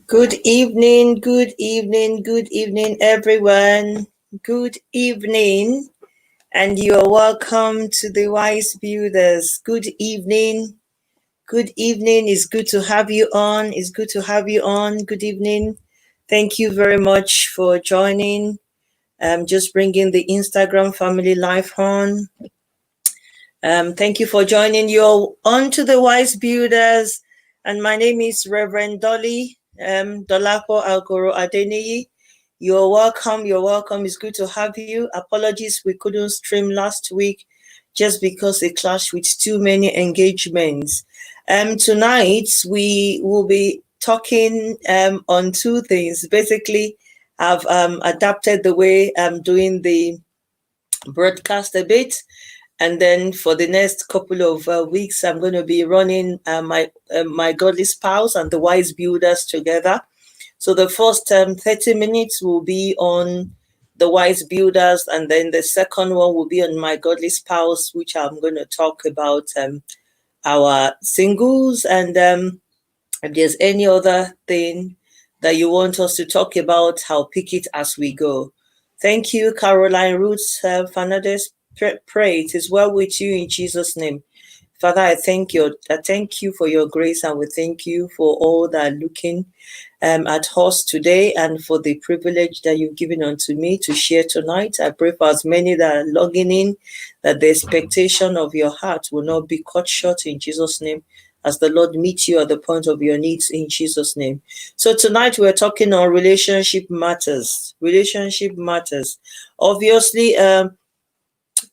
Good evening, good evening, good evening, everyone. Good evening, and you are welcome to the Wise Builders. Good evening. Good evening. It's good to have you on. It's good to have you on. Good evening. Thank you very much for joining. Just bringing the Instagram family live on. Thank you for joining. You're on to the Wise Builders, and my name is Reverend Dolly Dolapo Algoro Adeniyi. You're welcome. You're welcome. It's good to have you. Apologies, we couldn't stream last week just because it clashed with too many engagements. Tonight we will be talking on two things. Basically, I've adapted the way I'm doing the broadcast a bit. And then for the next couple of weeks, I'm going to be running my Godly Spouse and the Wise Builders together. So the first 30 minutes will be on the Wise Builders, and then the second one will be on my Godly Spouse, which I'm going to talk about our singles. And if there's any other thing that you want us to talk about, I'll pick it as we go. Thank you, Caroline Roots Fernandez. Pray it is well with you in Jesus' name. Father, I thank you. I thank you for your grace, and we thank you for all that are looking at us today, and for the privilege that you've given unto me to share tonight. I pray for as many that are logging in, that the expectation of your heart will not be cut short in Jesus' name, as the Lord meets you at the point of your needs in Jesus' name. So tonight we're talking on relationship matters. Relationship matters. Obviously,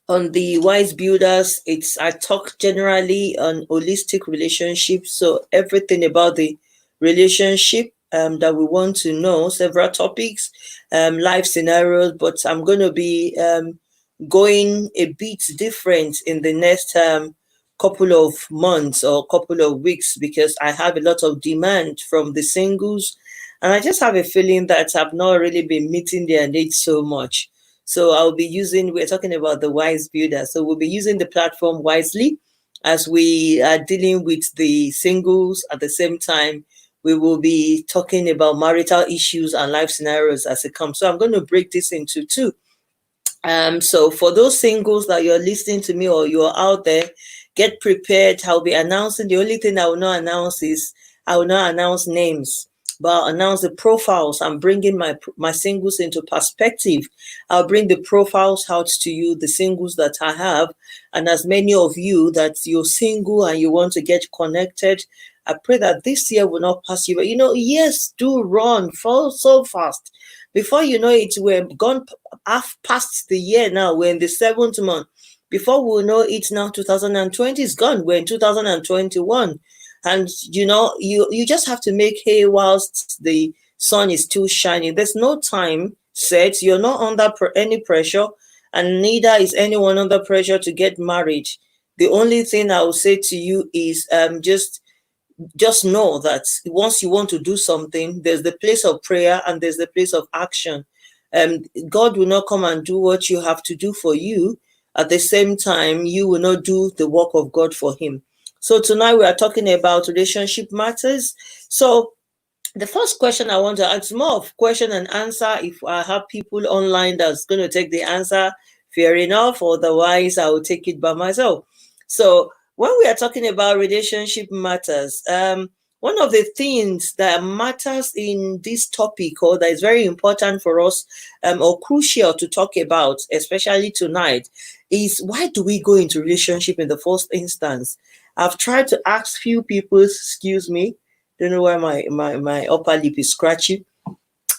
on the Wise Builders, I talk generally on holistic relationships. So everything about the relationship that we want to know, several topics, life scenarios, but I'm going to be going a bit different in the next couple of months or couple of weeks, because I have a lot of demand from the singles, and I just have a feeling that I've not really been meeting their needs so much. So we're talking about the Wise Builder. So we'll be using the platform wisely as we are dealing with the singles. At the same time, we will be talking about marital issues and life scenarios as it comes. So I'm going to break this into two. So for those singles that you're listening to me or you're out there, get prepared. I'll be announcing. The only thing I will not announce is I will not announce names, but I'll announce the profiles. I'm bringing my singles into perspective. I'll bring the profiles out to you, the singles that I have, and as many of you that you're single and you want to get connected, I pray that this year will not pass you. But yes, do run, fall so fast. Before you know it, we're gone half past the year now. We're in the 7th month. Before we know it now, 2020 is gone. We're in 2021. And you just have to make hay whilst the sun is still shining. There's no time set. You're not under any pressure, and neither is anyone under pressure to get married. The only thing I will say to you is just know that once you want to do something, there's the place of prayer and there's the place of action. God will not come and do what you have to do for you. At the same time, you will not do the work of God for him. So tonight we are talking about relationship matters. So the first question I want to ask, more of question and answer. If I have people online that's going to take the answer, fair enough. Otherwise, I will take it by myself. So when we are talking about relationship matters, one of the things that matters in this topic, or that is very important for us, or crucial to talk about, especially tonight, is why do we go into relationship in the first instance? I've tried to ask few people, excuse me, don't know why my upper lip is scratchy.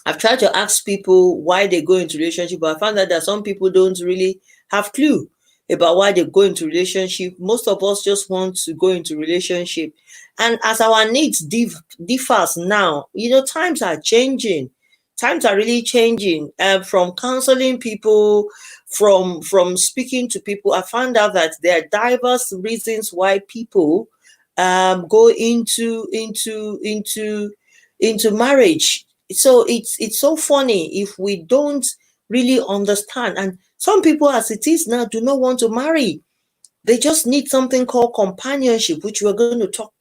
I've tried to ask people why they go into relationship, but I found out that some people don't really have clue about why they go into relationship. Most of us just want to go into relationship, and as our needs differs now, times are changing. Times are really changing. From counseling people, from speaking to people, I found out that there are diverse reasons why people go into marriage. So it's so funny if we don't really understand. And some people, as it is now, do not want to marry. They just need something called companionship, which we're going to talk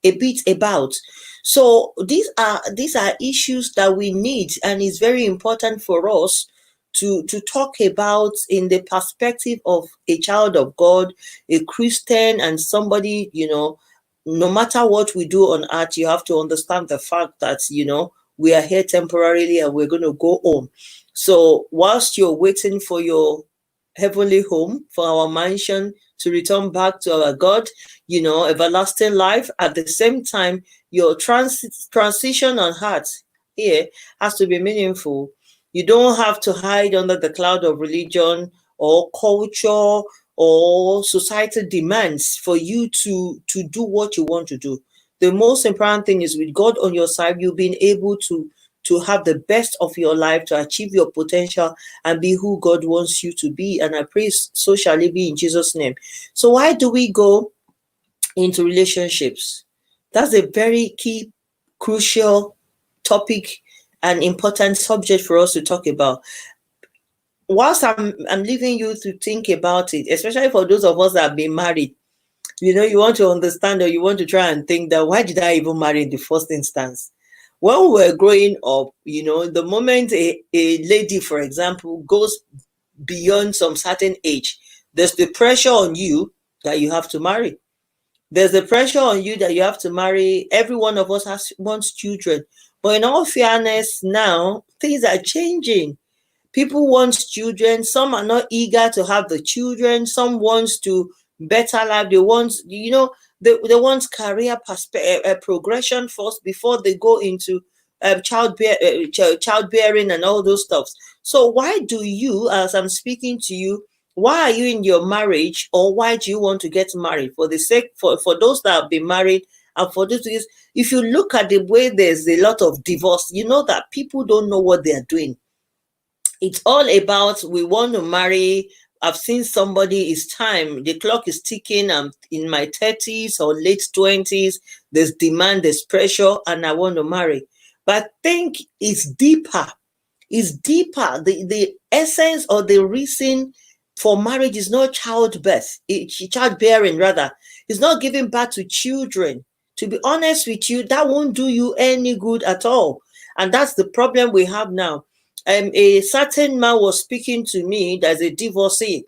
a bit about. So these are issues that we need, and it's very important for us to talk about in the perspective of a child of God, a Christian, and somebody, no matter what we do on earth, you have to understand the fact that, we are here temporarily and we're going to go home. So whilst you're waiting for your heavenly home, for our mansion to return back to our God, everlasting life, at the same time, your transition on heart here has to be meaningful. You don't have to hide under the cloud of religion or culture or societal demands for you to do what you want to do. The most important thing is, with God on your side, you've been able to have the best of your life, to achieve your potential and be who God wants you to be. And I pray so shall it be in Jesus' name. So why do we go into relationships? That's a very key, crucial topic and important subject for us to talk about. Whilst I'm leaving you to think about it, especially for those of us that have been married, you want to understand, or you want to try and think that, why did I even marry in the first instance? When we were growing up, the moment a lady, for example, goes beyond some certain age, there's the pressure on you that you have to marry. There's the pressure on you that you have to marry. Every one of us wants children. But in all fairness, now things are changing. People want children. Some are not eager to have the children. Some wants to better life. They want, they want career progression first before they go into childbearing and all those stuff. So why do you, as I'm speaking to you, why are you in your marriage, or why do you want to get married? For the sake, for those that have been married, and for this, if you look at the way there's a lot of divorce, you know that people don't know what they are doing. It's all about, we want to marry. I've seen somebody, it's time, the clock is ticking. I'm in my 30s or late 20s. There's demand, there's pressure, and I want to marry. But I think it's deeper. It's deeper. The essence or the reason for marriage is not childbirth, childbearing rather. It's not giving birth to children. To be honest with you, that won't do you any good at all. And that's the problem we have now. A certain man was speaking to me, that's a divorcee,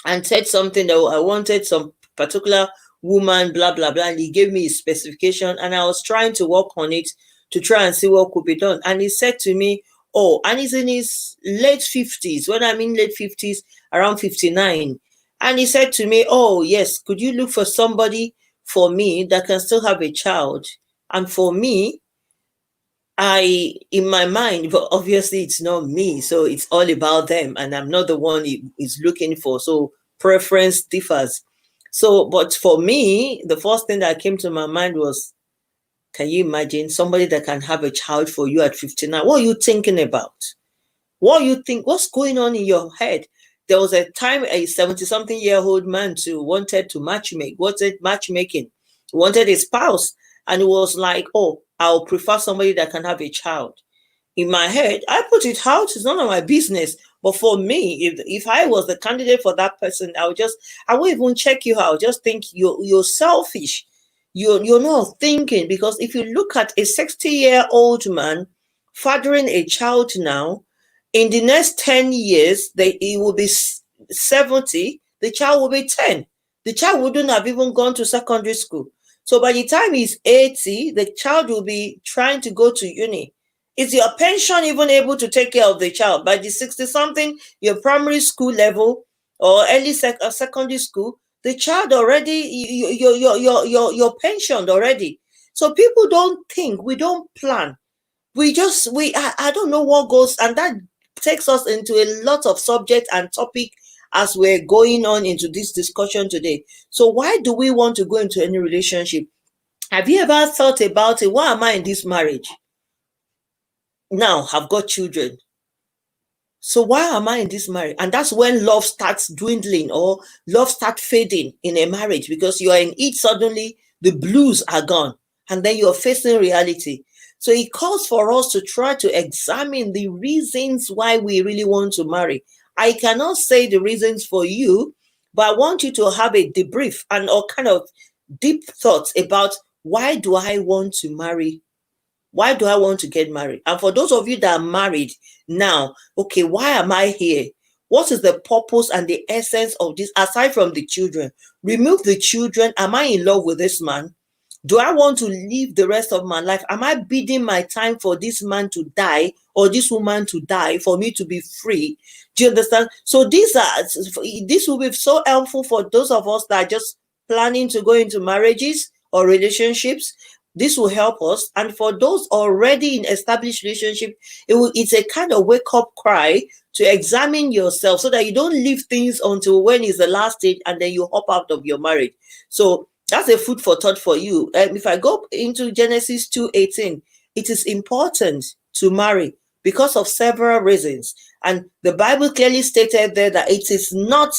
and said something that I wanted some particular woman, blah, blah, blah. And he gave me his specification, and I was trying to work on it to try and see what could be done. And he said to me, oh, and he's in his late 50s. When I mean late 50s, around 59. And he said to me, oh, yes, could you look for somebody for me that can still have a child? And for me, in my mind, but obviously it's not me, so it's all about them, and I'm not the one he is looking for. So preference differs. So, but for me, the first thing that came to my mind was, can you imagine somebody that can have a child for you at 59? What are you thinking about? What do you think? What's going on in your head? There was a time a 70-something-year-old man wanted to matchmake. Wanted matchmaking. Wanted a spouse, and it was like, oh, I'll prefer somebody that can have a child. In my head, I put it out. It's none of my business. But for me, if I was the candidate for that person, I won't even check you out. Just think you're selfish. You're not thinking, because if you look at a 60-year-old man fathering a child now, in the next 10 years, he will be 70. The child will be 10. The child wouldn't have even gone to secondary school. So by the time he's 80, the child will be trying to go to uni. Is your pension even able to take care of the child? By the 60-something, your primary school level or early secondary school, the child already, you're pensioned already. So people don't think, we don't plan. I don't know what goes, and that takes us into a lot of subject and topic as we're going on into this discussion today. So why do we want to go into any relationship? Have you ever thought about it? Why am I in this marriage? Now I've got children. So why am I in this marriage? And that's when love starts dwindling, or love starts fading in a marriage, because you are in it, suddenly the blues are gone, and then you're facing reality. So it calls for us to try to examine the reasons why we really want to marry. I cannot say the reasons for you, but I want you to have a debrief and all kind of deep thoughts about, why do I want to marry? Why do I want to get married? And for those of you that are married now, okay, why am I here? What is the purpose and the essence of this, aside from the children? Remove the children. Am I in love with this man? Do I want to live the rest of my life? Am I bidding my time for this man to die or this woman to die for me to be free? Do you understand? So this will be so helpful for those of us that are just planning to go into marriages or relationships. This will help us. And for those already in established relationship, it's a kind of wake-up cry to examine yourself, so that you don't leave things until when is the last stage and then you hop out of your marriage. So that's a food for thought for you. If I go into Genesis 2:18, it is important to marry because of several reasons. And the Bible clearly stated there that it is not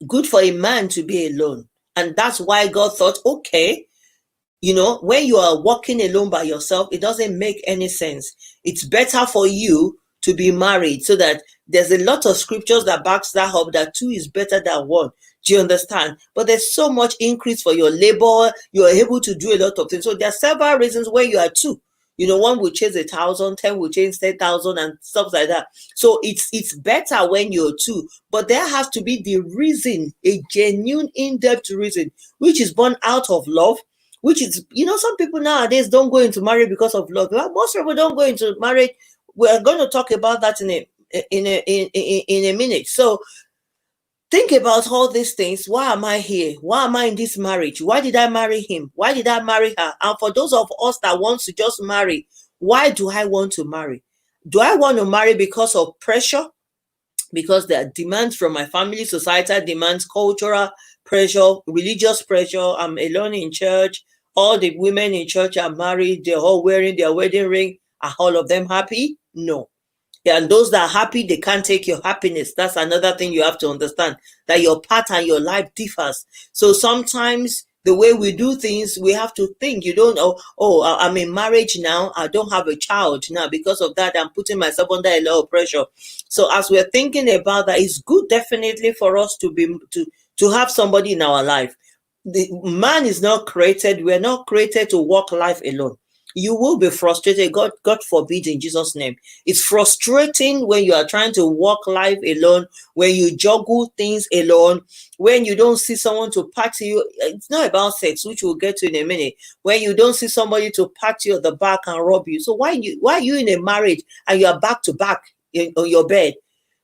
good for a man to be alone. And that's why God thought, okay, when you are walking alone by yourself, it doesn't make any sense. It's better for you to be married, so that there's a lot of scriptures that backs that up, that two is better than one. Do you understand? But there's so much increase for your labor. You are able to do a lot of things. So there are several reasons where you are two. One will chase 1,000, 10 will chase 10,000 and stuff like that. So it's better when you're two, but there has to be the reason, a genuine, in-depth reason, which is born out of love, which is, some people nowadays don't go into marriage because of love. Well, most people don't go into marriage. We're going to talk about that in a minute. So think about all these things. Why am I here? Why am I in this marriage? Why did I marry him? Why did I marry her? And for those of us that want to just marry, why do I want to marry? Do I want to marry because of pressure? Because there are demands from my family, societal demands, cultural pressure, religious pressure. I'm alone in church. All the women in church are married. They're all wearing their wedding ring. Are all of them happy? No. Yeah, and those that are happy, they can't take your happiness. That's another thing you have to understand, that your path and your life differs. So sometimes the way we do things, we have to think. You don't know, I'm in marriage now. I don't have a child now. Because of that, I'm putting myself under a lot of pressure. So as we're thinking about that, it's good definitely for us to have somebody in our life. The man is not created. We're not created to walk life alone. You will be frustrated. God forbid, in Jesus' name. It's frustrating when you are trying to walk life alone, when you juggle things alone, when you don't see someone to pat you. It's not about sex, which we'll get to in a minute. When you don't see somebody to pat you at the back and rub you. So why are you in a marriage and you are back to back on your bed?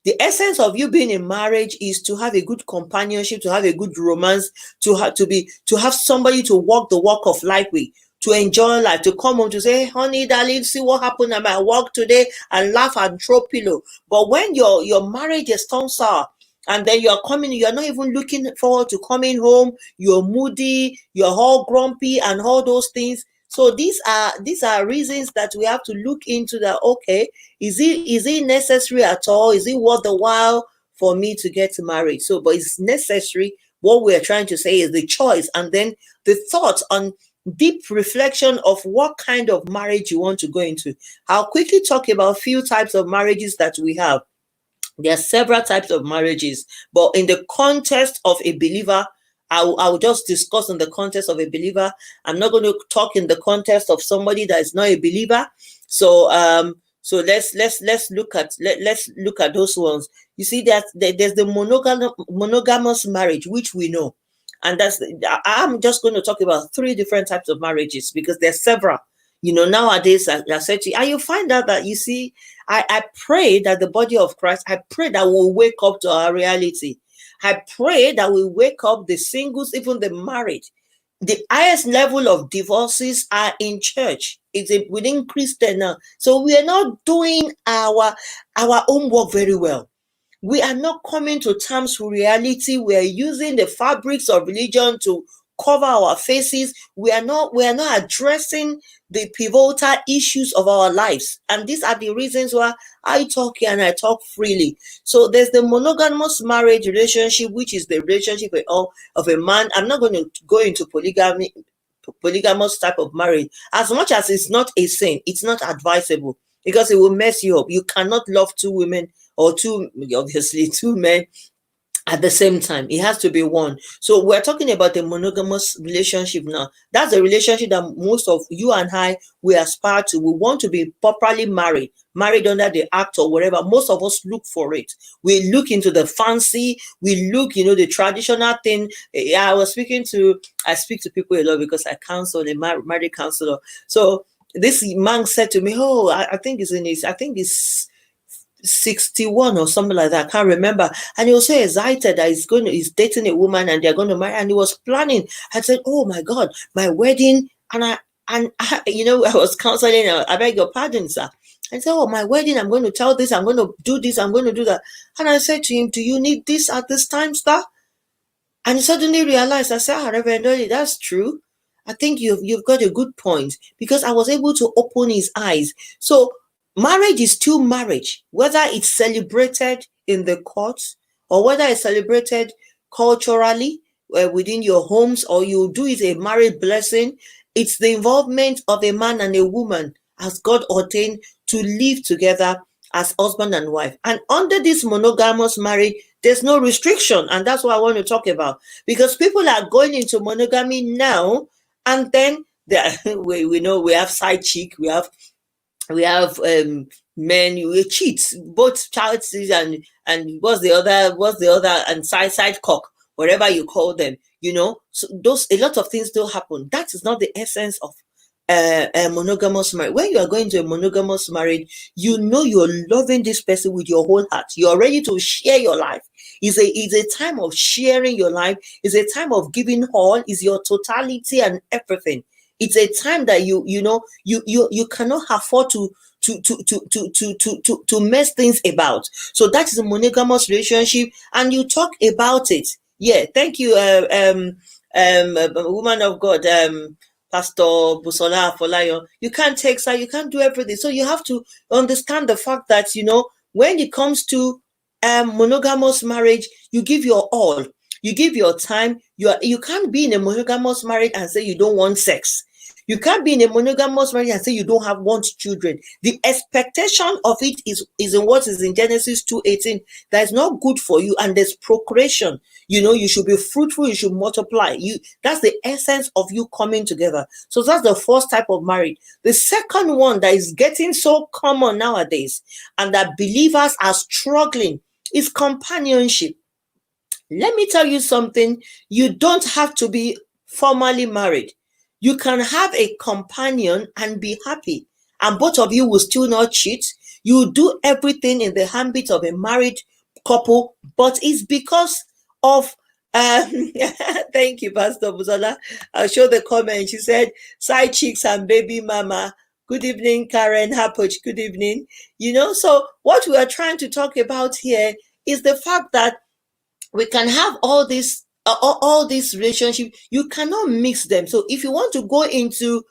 The essence of you being in marriage is to have a good companionship, to have a good romance, to have somebody to walk the walk of life with, to enjoy life, to come home to say, hey, honey, darling, see what happened at my work today, and laugh and throw pillow. But when your marriage is turned sour, and then you're not even looking forward to coming home, you're moody, you're all grumpy and all those things. So these are reasons that we have to look into that. Okay, is it necessary at all? Is it worth the while for me to get married? So, but it's necessary. What we're trying to say is the choice, and then the thoughts on deep reflection of what kind of marriage you want to go into. I'll quickly talk about a few types of marriages that we have. There are several types of marriages, but in the context of a believer, I'll just discuss in the context of a believer. I'm not going to talk in the context of somebody that is not a believer. So let's look at those ones. You see that there's the monogamous marriage, which we know. And I'm just going to talk about 3 different types of marriages, because there's several. Nowadays, I said to you, and you find out that, you see, I pray that the body of Christ, I pray that we'll wake up to our reality. I pray that we wake up, the singles, even the married. The highest level of divorces are in church. It's within Christian now. So we are not doing our own work very well. We are not coming to terms with reality. We are using the fabrics of religion to cover our faces. We are not addressing the pivotal issues of our lives. And these are the reasons why I talk here and I talk freely. So there's the monogamous marriage relationship, which is the relationship of a man. I'm not going to go into polygamous type of marriage. As much as it's not a sin, it's not advisable, because it will mess you up. You cannot love 2 women or 2 men at the same time. It has to be one. So we're talking about the monogamous relationship now. That's a relationship that most of you and I, we aspire to. We want to be properly married under the act or whatever. Most of us look for it. We look into the fancy. We look, the traditional thing. I speak to people a lot because I counsel a married counselor. So this man said to me, I think it's 61 or something like that. I can't remember. And he was so excited that he's dating a woman and they're going to marry. And he was planning. I said, oh my God, my wedding. And I was counseling. I beg your pardon, sir. I said, oh, my wedding, I'm going to tell this, I'm going to do this, I'm going to do that. And I said to him, do you need this at this time, sir? And he suddenly realized, I said, Reverend Dolly, that's true. I think you've got a good point, because I was able to open his eyes. So marriage is still marriage, whether it's celebrated in the courts or whether it's celebrated culturally within your homes, or you do it a married blessing. It's the involvement of a man and a woman as God ordained to live together as husband and wife. And under this monogamous marriage, there's no restriction. And that's what I want to talk about, because people are going into monogamy now, and then we know we have side chick, we have we have men who cheat, both child and what's the other and side cock, whatever you call them, so those, a lot of things do happen. That is not the essence of a monogamous marriage. When you are going to a monogamous marriage, you're loving this person with your whole heart. You're ready to share your life. It's a time of sharing your life. It's a time of giving all. Is your totality and everything. It's a time that you cannot afford to mess things about. So that is a monogamous relationship, and you talk about it. Yeah, thank you, woman of God, Pastor Busola Afolayan. You can't text her, you can't do everything. So you have to understand the fact that when it comes to monogamous marriage, you give your all, you give your time. You can't be in a monogamous marriage and say you don't want sex. You can't be in a monogamous marriage and say you don't want children. The expectation of it is in what is in Genesis 2:18. That is not good for you, and there's procreation. You should be fruitful, you should multiply. That's the essence of you coming together. So that's the first type of marriage. The second one that is getting so common nowadays, and that believers are struggling, is companionship. Let me tell you something. You don't have to be formally married. You can have a companion and be happy, and both of you will still not cheat. You do everything in the ambit of a married couple, but it's because of thank you, Pastor Buzola. I'll show the comment. She said, side chicks and baby mama. Good evening, Karen Hapoch. Good evening. So what we are trying to talk about here is the fact that we can have all these relationships. You cannot mix them. So if you want to go into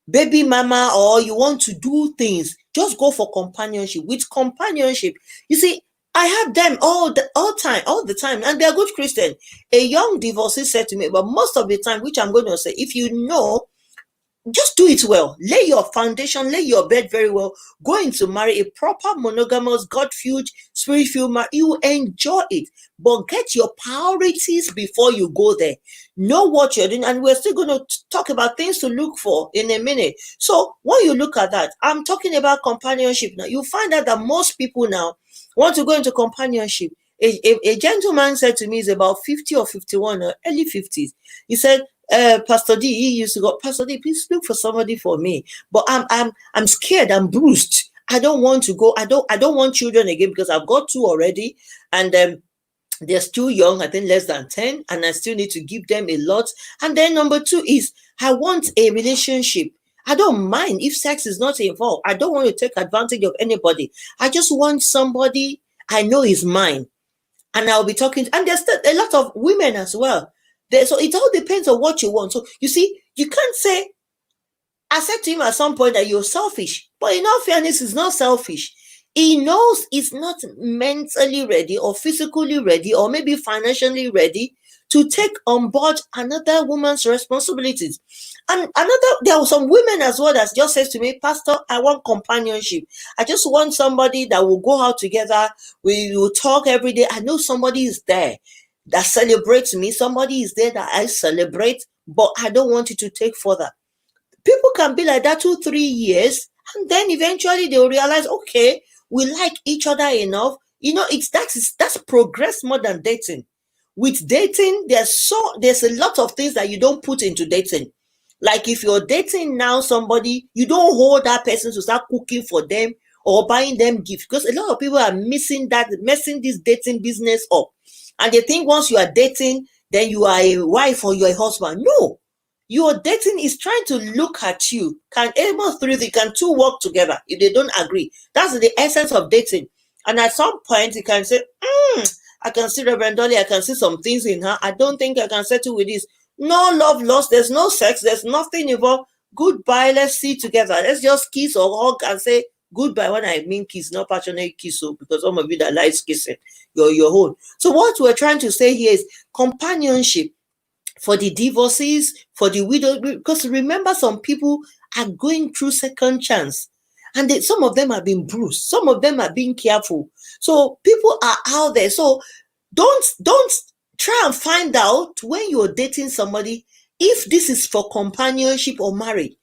baby mama, or you want to do things, just go for companionship. With companionship, you see, I have them all the time, and they're good Christian. A young divorcee said to me, but most of the time, which I'm going to say, if just do it well. Lay your foundation, lay your bed very well. Go into marry a proper monogamous, God-filled, spirit-filled marriage. You enjoy it, but get your priorities before you go there. Know what you're doing, and we're still going to talk about things to look for in a minute. So when you look at that, I'm talking about companionship now. You find out that most people now want to go into companionship. A gentleman said to me, he's about 50 or 51 or early 50s. He said, Pastor D, he used to go, Pastor D, please look for somebody for me. But I'm scared, I'm bruised. I don't want to go. I don't want children again, because I've got 2 already, and they're still young, I think less than 10, and I still need to give them a lot. And then number 2 is, I want a relationship. I don't mind if sex is not involved. I don't want to take advantage of anybody. I just want somebody I know is mine, and I'll be talking. And there's a lot of women as well. So it all depends on what you want. So you see, you can't say, I said to him at some point that you're selfish, but in all fairness, he's not selfish. He knows he's not mentally ready or physically ready or maybe financially ready to take on board another woman's responsibilities. And there are some women as well that just says to me, Pastor, I want companionship. I just want somebody that will go out together. We will talk every day. I know somebody is there that celebrates me. Somebody is there that I celebrate, but I don't want it to take further. People can be like that 2-3 years, and then eventually they'll realize, okay, we like each other enough. That's progress more than dating. With dating, there's a lot of things that you don't put into dating. Like if you're dating now somebody, you don't hold that person to start cooking for them or buying them gifts, because a lot of people are messing this dating business up. And they think once you are dating, then you are a wife or you're a husband. No, your dating is trying to look at you. Can 2 work together if they don't agree? That's the essence of dating. And at some point, you can say, I can see Reverend Dolly, I can see some things in her. I don't think I can settle with this. No love lost. There's no sex. There's nothing involved. Goodbye. Let's see together. Let's just kiss or hug and say goodbye. When I mean kiss, not passionate kiss, because some of you that likes kissing, you're your own. So what we're trying to say here is companionship for the divorcees, for the widows, because remember, some people are going through second chance, and some of them have been bruised. Some of them are being careful. So people are out there. So don't try and find out when you're dating somebody if this is for companionship or marriage.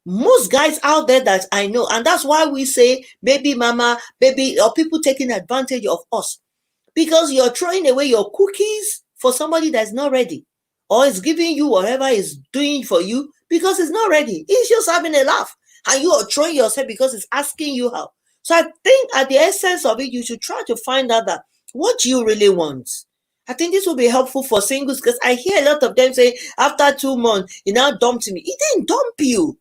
Most guys out there that I know, and that's why we say baby mama, baby, or people taking advantage of us, because you're throwing away your cookies for somebody that's not ready, or is giving you whatever is doing for you because it's not ready. He's just having a laugh, and you are throwing yourself because it's asking you how. So I think at the essence of it, you should try to find out that what you really want. I think this will be helpful for singles, because I hear a lot of them say after 2 months, he now dumped me. He didn't dump you.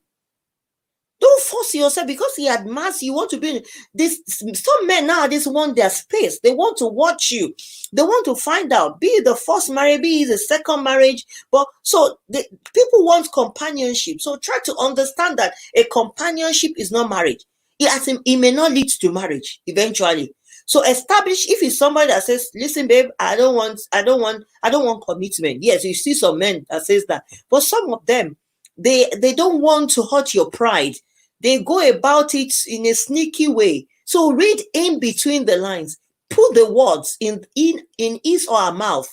Don't force yourself because he admires you. Want to be in this. Some men nowadays want their space. They want to watch you. They want to find out. Be it the first marriage, be it the second marriage. But so people want companionship. So try to understand that a companionship is not marriage. It may not lead to marriage eventually. So establish, if it's somebody that says, listen, babe, I don't want commitment. Yes, you see some men that says that, but some of them, they don't want to hurt your pride. They go about it in a sneaky way. So read in between the lines. Put the words in his or her mouth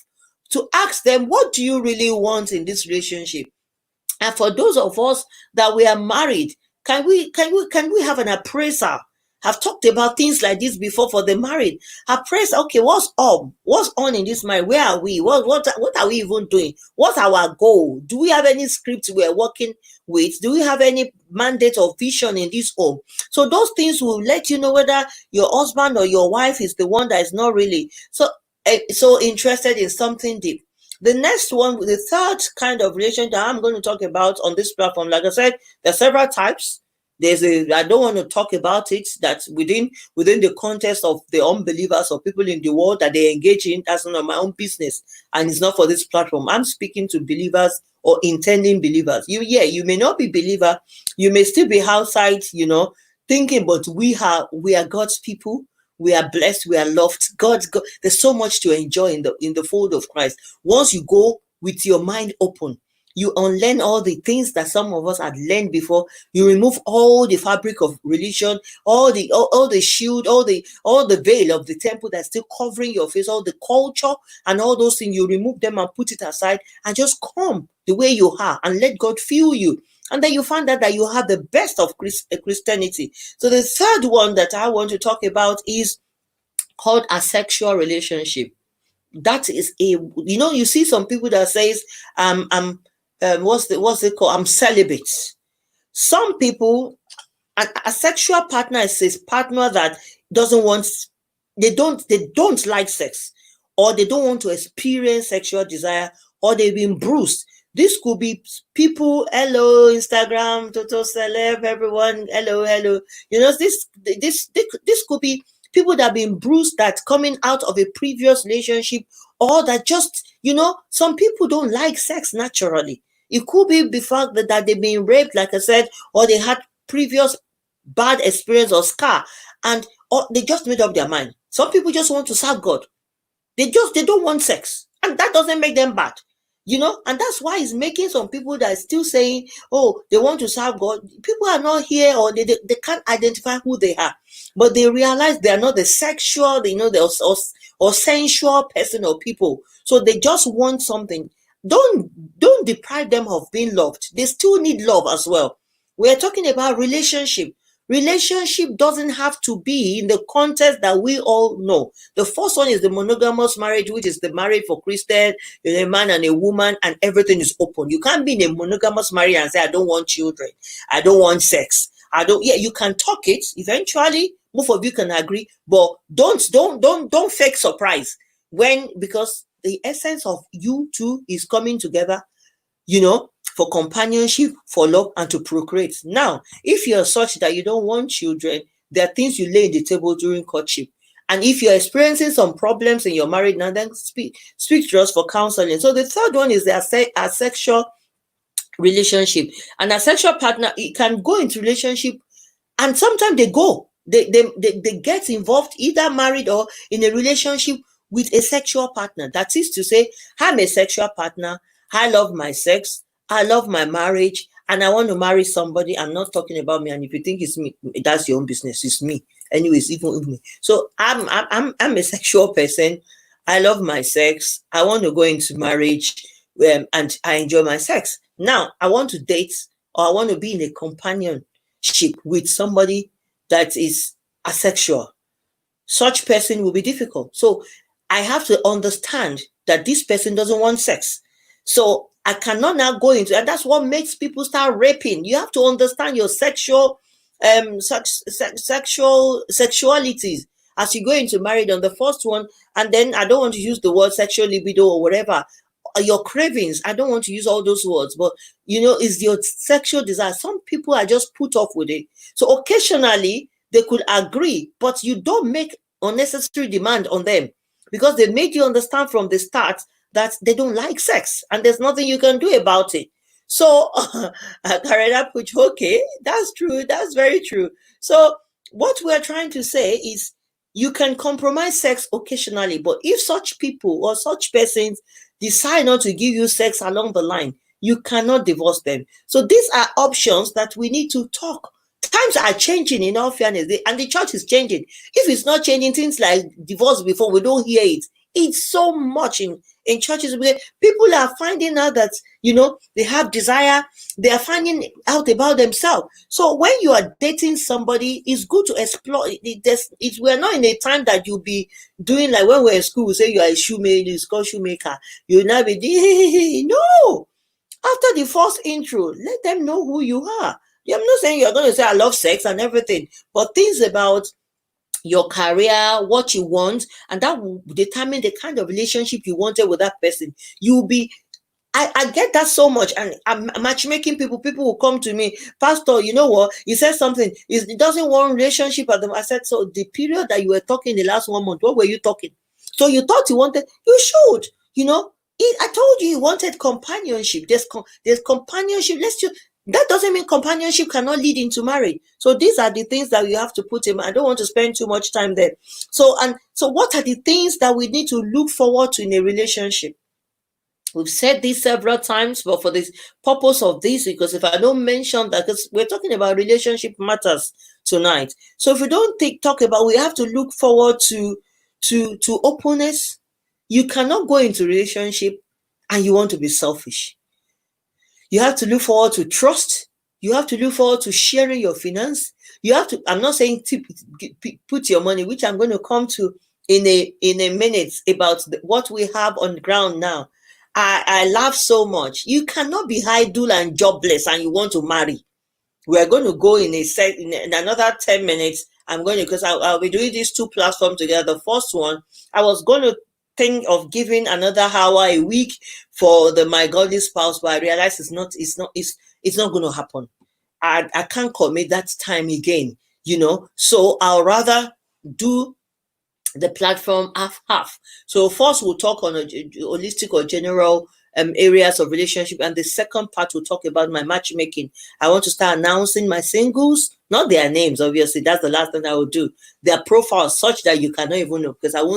to ask them, what do you really want in this relationship? And for those of us that we are married, can we have an appraiser? I've talked about things like this before for the married. Appraise, okay, what's up? What's on in this marriage? Where are we? What are we even doing? What's our goal? Do we have any script we're working with? Do we have any mandate or vision in this home? So those things will let you know whether your husband or your wife is the one that is not really so interested in something deep. The next one, the third kind of relationship that I'm going to talk about on this platform, like I said, there are several types. I don't want to talk about it, that within the context of the unbelievers or people in the world that they engage in, that's none of my own business, and it's not for this platform. I'm speaking to believers or intending believers. You may not be believer, you may still be outside, thinking, but we are God's people. We are blessed, we are loved. God, there's so much to enjoy in the fold of Christ. Once you go with your mind open, you unlearn all the things that some of us had learned before. You remove all the fabric of religion, all the shield, all the veil of the temple that's still covering your face, all the culture and all those things. You remove them and put it aside and just come the way you are and let God fill you. And then you find out that you have the best of Christianity. So the third one that I want to talk about is called a sexual relationship. That is you see some people that says, what's it called? I'm celibate. Some people, a sexual partner is a partner that they don't like sex, or they don't want to experience sexual desire, or they've been bruised. This could be people, hello, Instagram, Total Celeb, everyone, hello. This could be people that have been bruised, that coming out of a previous relationship, or that just, some people don't like sex naturally. It could be the fact that they've been raped, like I said, or they had previous bad experience or scar, or they just made up their mind. Some people just want to serve God. They don't want sex, and that doesn't make them bad. And that's why it's making some people that are still saying, oh, they want to serve God. People are not here, or they can't identify who they are, but they realize they are not the sexual, or sensual person or people. So they just want something. Don't deprive them of being loved. They still need love as well. We're talking about relationship. Relationship doesn't have to be in the context that we all know. The first one is the monogamous marriage, which is the marriage for Christian, a man and a woman, and everything is open. You can't be in a monogamous marriage and say, I don't want children, I don't want sex. You can talk it. Eventually, both of you can agree, but don't fake surprise because the essence of you two is coming together, for companionship, for love, and to procreate. Now, if you're such that you don't want children, there are things you lay in the table during courtship. And if you're experiencing some problems in your marriage now, then speak to us for counseling. So the third one is the asexual relationship. And a sexual partner, it can go into relationship, and sometimes they get involved, either married or in a relationship with a sexual partner. That is to say, I'm a sexual partner, I love my sex, I love my marriage, and I want to marry somebody. I'm not talking about me, and if you think it's me, that's your own business. It's me. Anyways, even with me. So I'm a sexual person. I love my sex. I want to go into marriage, and I enjoy my sex. Now I want to date or I want to be in a companionship with somebody that is asexual. Such person will be difficult. So I have to understand that this person doesn't want sex. So I cannot now go into, and that's what makes people start raping. You have to understand your sexualities as you go into marriage on the first one. And then I don't want to use the word sexual libido or whatever, your cravings. I don't want to use all those words, but is your sexual desire. Some people are just put off with it. So occasionally they could agree, but you don't make unnecessary demand on them, because they made you understand from the start that they don't like sex, and there's nothing you can do about it. So Karena put, okay, that's true. That's very true. So what we're trying to say is you can compromise sex occasionally, but if such people or such persons decide not to give you sex along the line, you cannot divorce them. So these are options that we need to talk. Times are changing, in all fairness, and the church is changing. If it's not changing, things like divorce before, we don't hear it. It's so much in churches where people are finding out that, they have desire. They are finding out about themselves. So when you are dating somebody, it's good to explore. We're not in a time that you'll be doing like when we're in school, we say you are a shoemaker, it's called shoemaker. You'll not be, no. After the first intro, let them know who you are. I'm not saying you're going to say I love sex and everything, but things about your career, what you want, and that will determine the kind of relationship you wanted with that person. You'll be, I get that so much, and I'm matchmaking people will come to me, Pastor, you know what, you said something, it doesn't want relationship at them. I said, so the period that you were talking the last 1 month, what were you talking? So you thought you wanted, you should, I told you wanted companionship. There's companionship. That doesn't mean companionship cannot lead into marriage. So these are the things that you have to put in. I don't want to spend too much time there. So what are the things that we need to look forward to in a relationship? We've said this several times, but for the purpose of this, because if I don't mention that, because we're talking about relationship matters tonight. So if we don't talk about, we have to look forward to openness. You cannot go into relationship and you want to be selfish. You have to look forward to trust. You have to look forward to sharing your finance. You have to, I'm not saying put your money, which I'm going to come to in a minute about what we have on the ground now. I laugh so much. You cannot be idle and jobless and you want to marry. We are going to go in another 10 minutes. Because I'll be doing these two platforms together. The first one, I was going to think of giving another hour a week for the My Godly Spouse, but I realized it's not going to happen. I can't commit that time again, so I'll rather do the platform half. So first we'll talk on a holistic or general areas of relationship, and the second part we'll talk about my matchmaking. I want to start announcing my singles, not their names, obviously. That's the last thing I will do. Their profiles such that you cannot even know, because I'll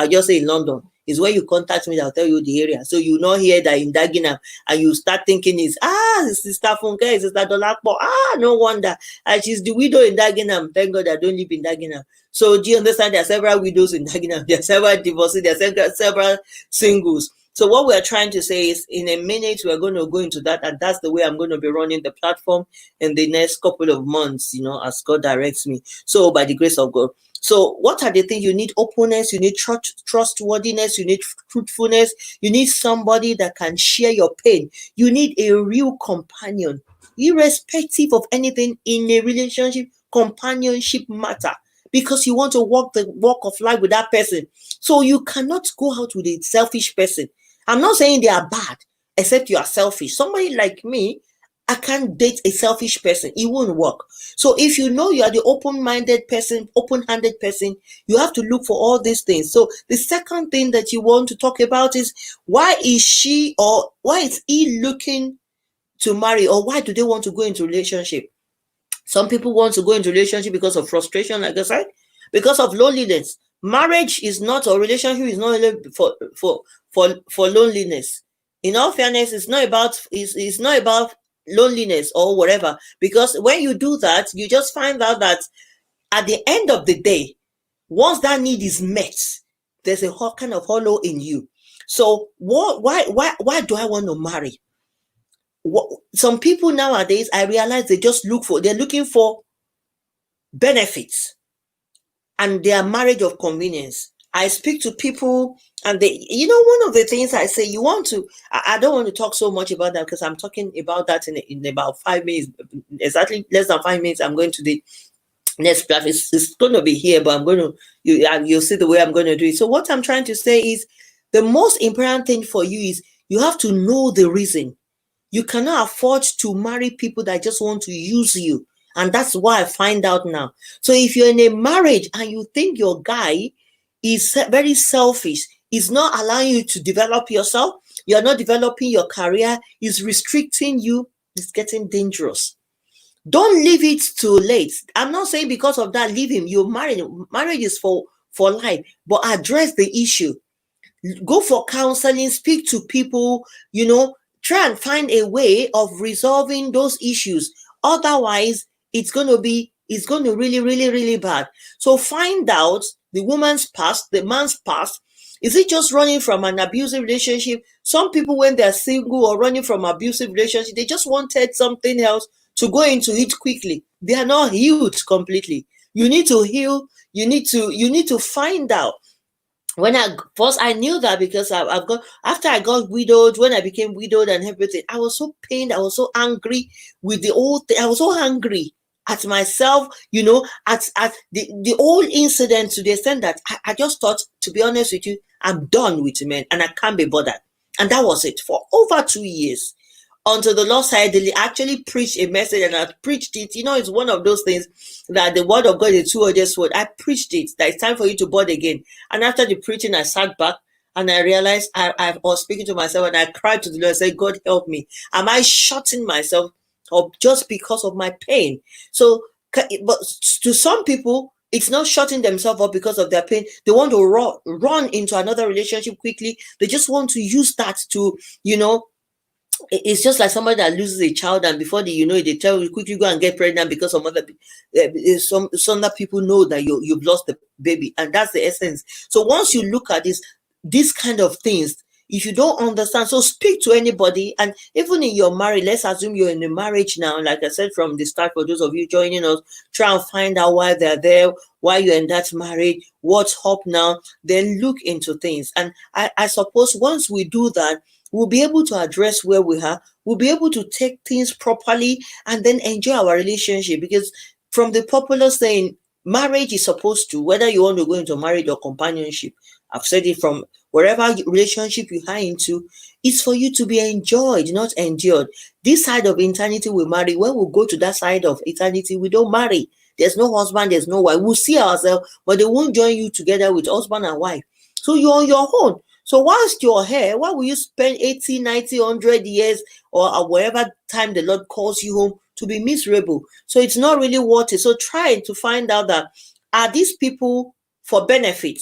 just say in London. Is when you contact me, I'll tell you the area. So you not hear that in Dagenham, and you start thinking Sister Funke, Sister Dolakpo. No wonder. And she's the widow in Dagenham. Thank God I don't live in Dagenham. So do you understand? There are several widows in Dagenham. There are several divorces. There are several singles. So what we're trying to say is, in a minute, we're going to go into that. And that's the way I'm going to be running the platform in the next couple of months, as God directs me. So by the grace of God. So what are the things? You need openness, you need trustworthiness, you need truthfulness, you need somebody that can share your pain. You need a real companion. Irrespective of anything in a relationship, companionship matter, because you want to walk the walk of life with that person. So you cannot go out with a selfish person. I'm not saying they are bad, except you are selfish. Somebody like me, I can't date a selfish person. It won't work. So if you know you are the open-minded person, open-handed person, you have to look for all these things. So the second thing that you want to talk about is, why is she or why is he looking to marry, or why do they want to go into relationship? Some people want to go into relationship because of frustration, like I said, because of loneliness. Marriage is not, or relationship is not for loneliness. In all fairness, it's not about loneliness or whatever, because when you do that, you just find out that at the end of the day, once that need is met, there's a kind of hollow in you. So why do I want to marry? some people nowadays, I realize they're looking for benefits, and their marriage of convenience. I speak to people, and one of the things I say, I don't want to talk so much about that, because I'm talking about that in about 5 minutes, exactly less than 5 minutes. I'm going to the next platform. It's going to be here, but you'll see the way I'm going to do it. So what I'm trying to say is, the most important thing for you is you have to know the reason. You cannot afford to marry people that just want to use you. And that's why I find out now. So if you're in a marriage and you think your guy is very selfish, is not allowing you to develop yourself, you're not developing your career, is restricting you, it's getting dangerous. Don't leave it too late. I'm not saying because of that, leave him. You're married. Marriage is for life, but address the issue. Go for counseling, speak to people, try and find a way of resolving those issues. Otherwise, it's going to really, really, really bad. So find out the woman's past, the man's past. Is it just running from an abusive relationship? Some people, when they're single or running from abusive relationship, they just wanted something else to go into it quickly. They are not healed completely. You need to heal. You need to find out. When I knew that, because after I got widowed, when I became widowed and everything, I was so pained, I was so angry with the old thing. I was so angry at myself, at the whole incident, to the extent that I just thought, to be honest with you, I'm done with men and I can't be bothered. And that was it for over 2 years. Until the Lord said, they actually preached a message, and I preached it. It's one of those things that the word of God is a two-edged sword. I preached it, that it's time for you to born again. And after the preaching, I sat back and I realized I was speaking to myself, and I cried to the Lord and said, God, help me. Am I shutting myself up just because of my pain? So, but to some people, it's not shutting themselves up because of their pain. They want to run into another relationship quickly. They just want to use that to, it's just like somebody that loses a child, and before they tell you quickly go and get pregnant, because some other people know that you've lost the baby, and that's the essence. So once you look at these kind of things, if you don't understand, so speak to anybody. And even in your marriage, let's assume you're in a marriage now, like I said from the start, for those of you joining us, try and find out why they're there, why you're in that marriage, what's up now, then look into things. And I suppose once we do that, we'll be able to address where we are. We'll be able to take things properly and then enjoy our relationship. Because from the popular saying, marriage is supposed to, whether you want to go into marriage or companionship, I've said it, from wherever relationship you are into, it's for you to be enjoyed, not endured. This side of eternity we marry. When we go to that side of eternity, we don't marry. There's no husband, there's no wife. We'll see ourselves, but they won't join you together with husband and wife. So you're on your own. So whilst you're here, why will you spend 80, 90, 100 years or whatever time the Lord calls you home to be miserable? So it's not really worth it. So try to find out that, are these people for benefit?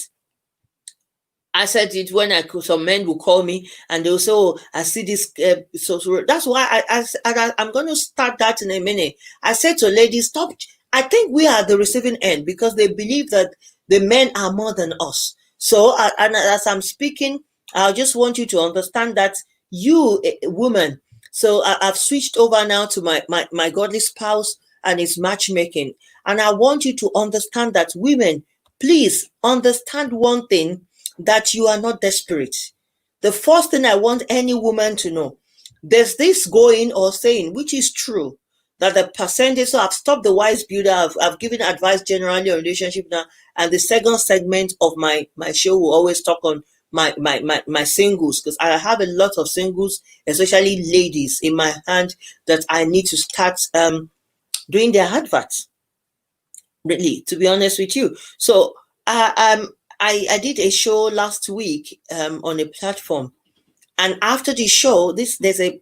I said it when some men will call me and they'll say, oh, I see this. So that's why I'm going to start that in a minute. I said to ladies, stop. I think we are the receiving end, because they believe that the men are more than us. So, and as I'm speaking, I just want you to understand that you, woman, so I've switched over now to my godly spouse and his matchmaking. And I want you to understand that, women, please understand one thing, that you are not desperate. The first thing I want any woman to know, there's this going or saying, which is true, that the percentage, so I've stopped the wise builder, I've given advice generally on relationship now, and the second segment of my show will always talk on my singles, because I have a lot of singles, especially ladies, in my hand that I need to start doing their adverts, really, to be honest with you. So I did a show last week on a platform, and after the show, there's a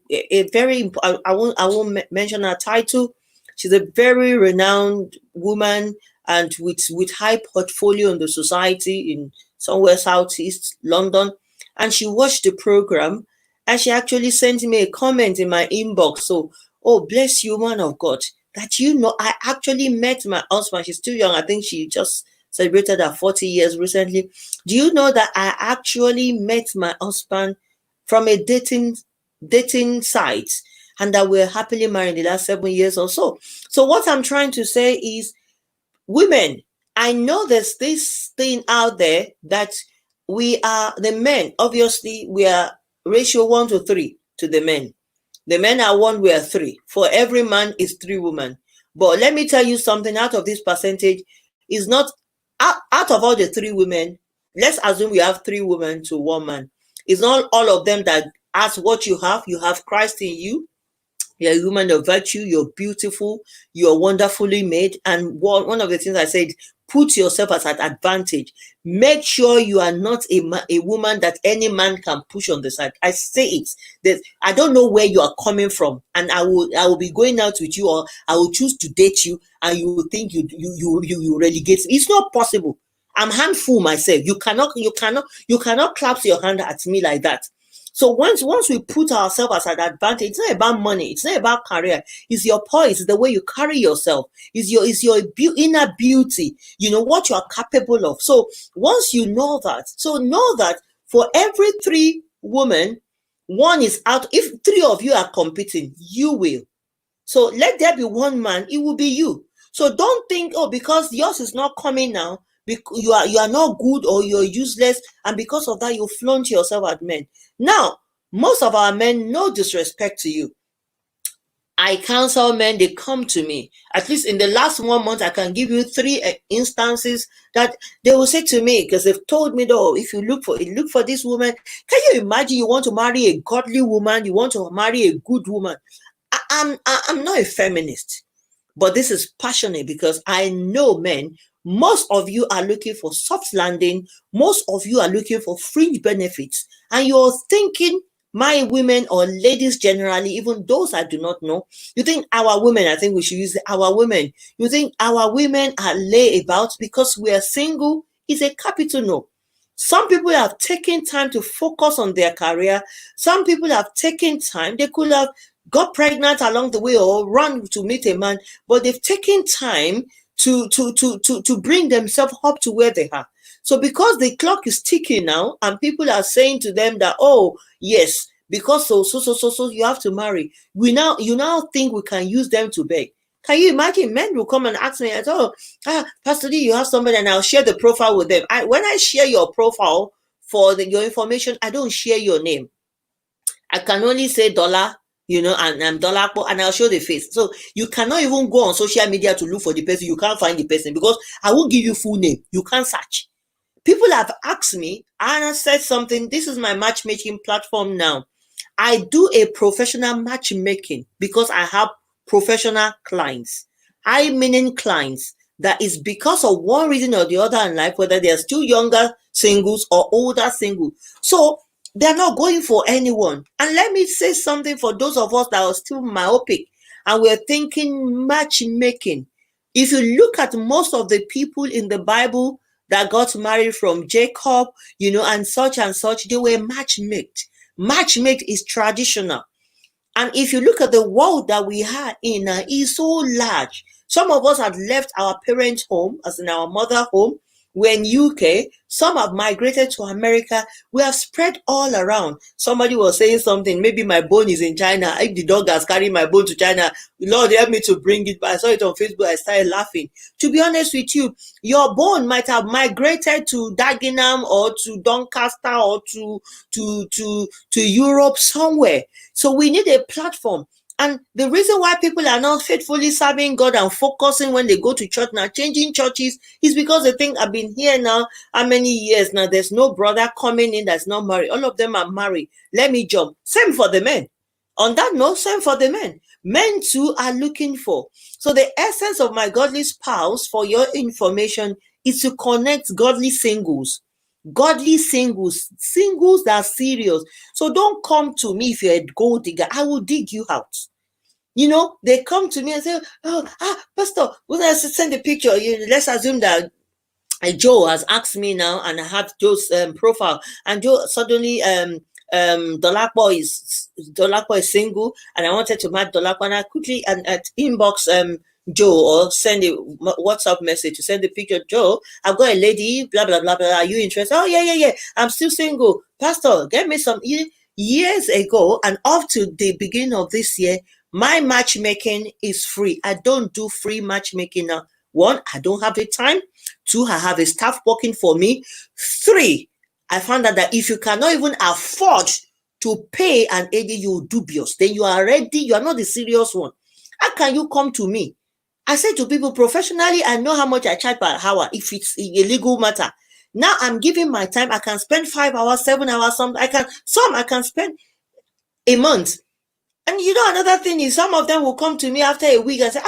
very, I won't mention her title. She's a very renowned woman, and with high portfolio in the society in somewhere southeast London. And she watched the program, and she actually sent me a comment in my inbox. So, oh, bless you, man of God, that I actually met my husband. She's still young. I think she just celebrated her 40 years recently. Do you know that I actually met my husband from a dating site? and that we're happily married the last 7 years or so. So what I'm trying to say is, women, I know there's this thing out there that we are the men. Obviously, we are ratio 1 to 3 to the men. The men are 1, we are 3. For every man is 3 women. But let me tell you something, out of this percentage is not, out of all the 3 women, let's assume we have 3 women to 1 man. It's not all of them that ask what you have. You have Christ in you. You're a woman of virtue. You're beautiful. You're wonderfully made. And one of the things I said, put yourself as an advantage. Make sure you are not a woman that any man can push on the side. I say it. That I don't know where you are coming from, and I will be going out with you, or I will choose to date you, and you will think you relegate me. It's not possible. I'm handful myself. You cannot clap your hand at me like that. So once we put ourselves as an advantage, it's not about money, it's not about career, it's your poise, it's the way you carry yourself, it's your inner beauty, what you are capable of. So once you know that, for every 3 women, 1 is out. If 3 of you are competing, you will. So let there be 1 man, it will be you. So don't think, because yours is not coming now, because you are not good, or you're useless, and because of that you flaunt yourself at men. Now, most of our men, no disrespect to you, I counsel men, they come to me. At least in the last 1 month, I can give you 3 instances that they will say to me, because they've told me, though, if you look for this woman. Can you imagine you want to marry a godly woman, you want to marry a good woman? I'm not a feminist, but this is passionate because I know, men, most of you are looking for soft landing. Most of you are looking for fringe benefits. And you're thinking, my women, or ladies generally, even those I do not know, you think our women, I think we should use our women. You think our women are layabouts because we are single? Is a capital no. Some people have taken time to focus on their career. Some people have taken time. They could have got pregnant along the way or run to meet a man, but they've taken time to bring themselves up to where they are. So because the clock is ticking now, and people are saying to them that, oh yes, because so you have to marry, you now think we can use them to beg. Can you imagine? Men will come and ask me, Pastor D, you have somebody, and I'll share the profile with them. When I share your profile for your information, I don't share your name. I can only say dollar, and I'm dollar, and I'll show the face. So you cannot even go on social media to look for the person. You can't find the person because I won't give you full name. You can't search. People have asked me, and I said something. This is my matchmaking platform now. I do a professional matchmaking because I have professional clients. I meaning clients that is because of one reason or the other in life, whether they are still younger singles or older singles. So they're not going for anyone. And let me say something for those of us that are still myopic and we're thinking matchmaking. If you look at most of the people in the Bible that got married from Jacob, and such, they were matchmaked. Matchmake is traditional. And if you look at the world that we are in, is so large. Some of us have left our parents' home, as in our mother home. We're in UK. Some have migrated to America. We have spread all around. Somebody was saying something. Maybe my bone is in China. If the dog has carried my bone to China, Lord help me to bring it. But I saw it on Facebook. I started laughing. To be honest with you, your bone might have migrated to Dagenham or to Doncaster or to Europe somewhere. So we need a platform. And the reason why people are not faithfully serving God and focusing when they go to church now, changing churches, is because they think, I've been here now, how many years now? There's no brother coming in that's not married. All of them are married. Let me jump. Same for the men. On that note, same for the men. Men too are looking for. So the essence of my godly spouse, for your information, is to connect godly singles. Godly singles that are serious. So don't come to me if you're a gold digger. I will dig you out. They come to me and say, Pastor, when I send a picture, let's assume that Joe has asked me now, and I have Joe's profile, and Joe suddenly Dolapo is single, and I wanted to match Dolapo, and I quickly at inbox Joe, or send a WhatsApp message to send the picture. Joe, I've got a lady, blah blah blah blah. Are you interested? Oh yeah. I'm still single. Pastor, get me some. years ago and up to the beginning of this year, my matchmaking is free. I don't do free matchmaking now. 1, I don't have the time. 2, I have a staff working for me. 3, I found out that if you cannot even afford to pay an AD, you're dubious. Then you are ready. You are not the serious one. How can you come to me? I say to people, professionally, I know how much I charge per hour if it's a legal matter. Now I'm giving my time. I can spend 5 hours, 7 hours. Some I can spend a month. And you know, another thing is some of them will come to me after a week and say,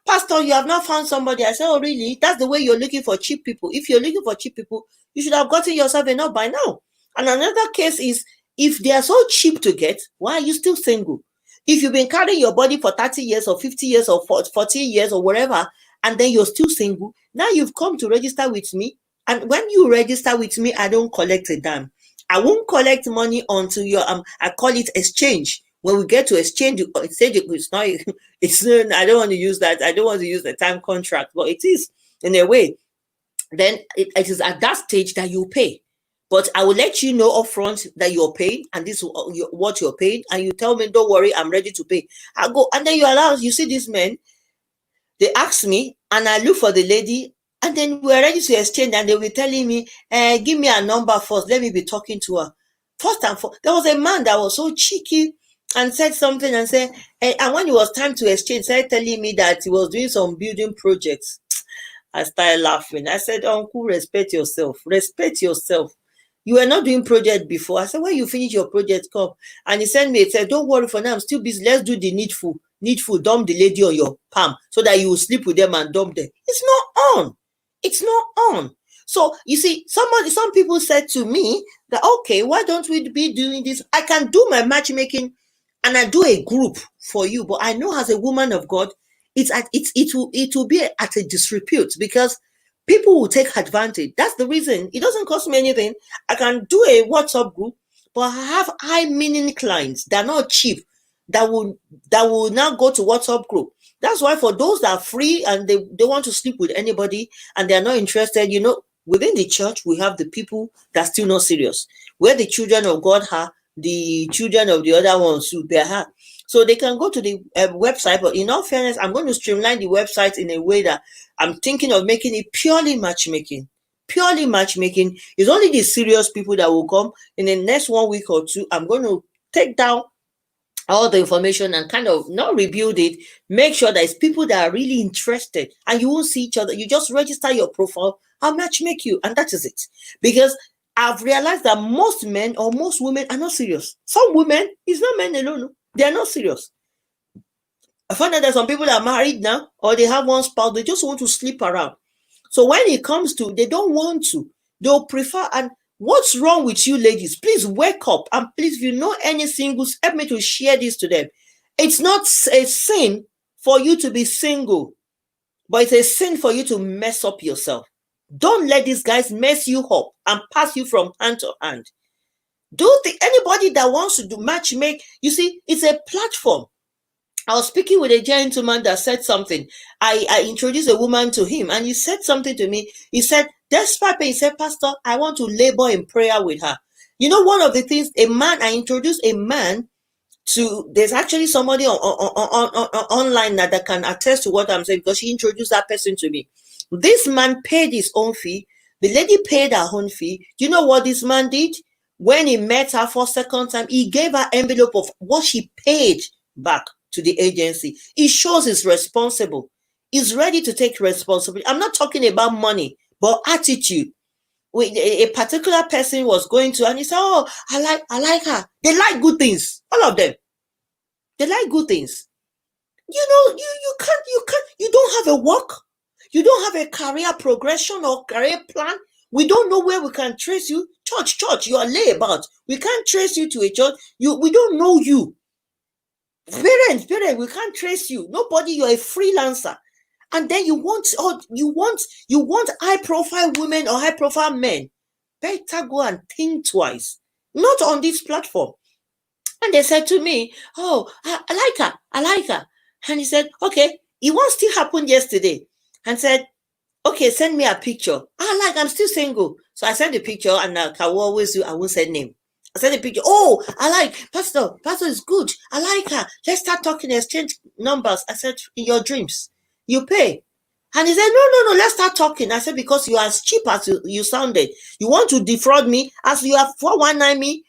Pastor, you have not found somebody. I say, oh, really? That's the way you're looking for cheap people. If you're looking for cheap people, you should have gotten yourself enough by now. And another case is, if they are so cheap to get, why are you still single? If you've been carrying your body for 30 years or 50 years or 40 years or whatever, and then you're still single, now you've come to register with me. And when you register with me, I don't collect a dime. I won't collect money until your, I call it exchange. When we get to exchange, it's not, I don't want to use that. I don't want to use the time contract, but it is in a way. Then it is at that stage that you pay. But I will let you know upfront that you're paid, and this is what you're paid, and you tell me, don't worry, I'm ready to pay. I go, and then you see these men, they ask me, and I look for the lady, and then we're ready to exchange, and they were telling me, give me a number first, let me be talking to her. First and foremost, there was a man that was so cheeky and said something and said, and when it was time to exchange, started telling me that he was doing some building projects. I started laughing. I said, Uncle, respect yourself. Respect yourself. You were not doing project before. I said, when you finish your project, come. And he sent me, he said, don't worry for now, I'm still busy. Let's do the needful. Needful, dump the lady on your palm so that you will sleep with them and dump them. It's not on. It's not on. So you see, some people said to me that, okay, why don't we be doing this? I can do my matchmaking and I do a group for you. But I know as a woman of God, it will be at a disrepute because people will take advantage. That's the reason. It doesn't cost me anything. I can do a WhatsApp group, but I have high meaning clients. They're not cheap. That will now go to WhatsApp group. That's why for those that are free and they want to sleep with anybody and they're not interested, within the church, we have the people that are still not serious. Where the children of God are, the children of the other ones who they are. So they can go to the website, but in all fairness, I'm going to streamline the website in a way that I'm thinking of making it purely matchmaking. Purely matchmaking. It's only the serious people that will come. In the next 1 week or 2, I'm going to take down all the information and kind of not rebuild it. Make sure that it's people that are really interested and you won't see each other. You just register your profile. I'll matchmake you, and that is it. Because I've realized that most men or most women are not serious. Some women, it's not men alone. They are not serious. I found out that some people are married now or they have one spouse. They just want to sleep around. So when it comes to, they don't want to. They'll prefer. And what's wrong with you ladies? Please wake up. And please, if you know any singles, help me to share this to them. It's not a sin for you to be single, but it's a sin for you to mess up yourself. Don't let these guys mess you up and pass you from hand to hand. Anybody that wants to do matchmake, you see, it's a platform. I was speaking with a gentleman that said something. I introduced a woman to him and he said something to me. He said, despite pain, he said, Pastor, I want to labor in prayer with her. You know, one of the things, I introduced a man to, there's actually somebody online that can attest to what I'm saying because she introduced that person to me. This man paid his own fee. The lady paid her own fee. Do you know what this man did? When he met her for second time, he gave her envelope of what she paid back to the agency. He shows he's responsible. He's ready to take responsibility. I'm not talking about money, but attitude. A particular person was going to, and he said, oh, I like her. They like good things. All of them. They like good things. You don't have a work. You don't have a career progression or career plan. We don't know where we can trace you. Church, you are layabout. We can't trace you to a church. We don't know you. Parents, we can't trace you. Nobody, you're a freelancer. And then you want high profile women or high profile men. Better go and think twice. Not on this platform. And they said to me, oh, I like her. And he said, okay, it won't still happen yesterday. And said, okay, send me a picture. I'm still single. So I sent the picture and I will always do, I won't say name. I sent a picture. Oh, I like Pastor. Pastor is good. I like her. Let's start talking, exchange numbers. I said, in your dreams, you pay. And he said, no, let's start talking. I said, because you are as cheap as you sounded. You want to defraud me as you have 419 me,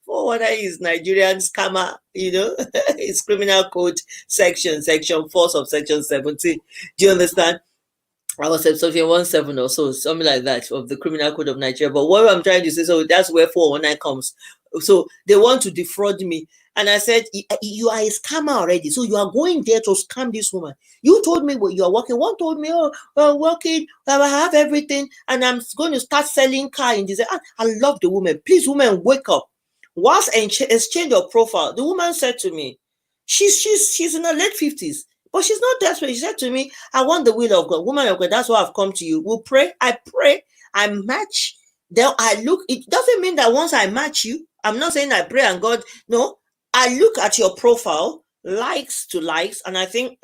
419 is Nigerian scammer, it's criminal code section 4 subsection 17. Do you understand? I was at Sophia 17 or so, something like that, of the Criminal Code of Nigeria. But what I'm trying to say, so that's where 419 comes. So they want to defraud me. And I said, you are a scammer already. So you are going there to scam this woman. You told me what you are working. One told me, working, I have everything. And I'm going to start selling car in this. I love the woman. Please, woman, wake up. Whilst exchange of profile, the woman said to me, she's in her late 50s. But she's not desperate. She said to me, I want the will of God. Woman of God, that's why I've come to you. We'll pray. I pray. I match. Then I look. It doesn't mean that once I match you, I'm not saying I pray and God. No, I look at your profile, likes to likes, and I think,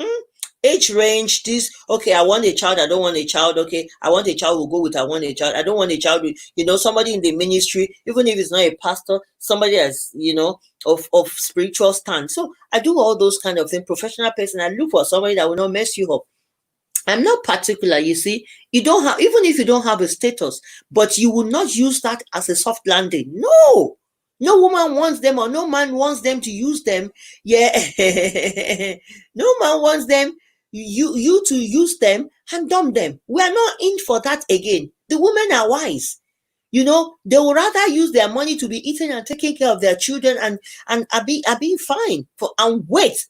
age range, this, okay, I want a child, I don't want a child, okay, I want a child, we'll go with I want a child, I don't want a child with, somebody in the ministry, even if it's not a pastor, somebody as, of spiritual stand. So I do all those kind of things, professional person, I look for somebody that will not mess you up. I'm not particular, you see, you don't have, even if you don't have a status, but you will not use that as a soft landing. No woman wants them, or no man wants them to use them. Yeah. No man wants them, you to use them and dump them. We are not in for that again. The women are wise. They would rather use their money to be eating and taking care of their children and are being fine and wait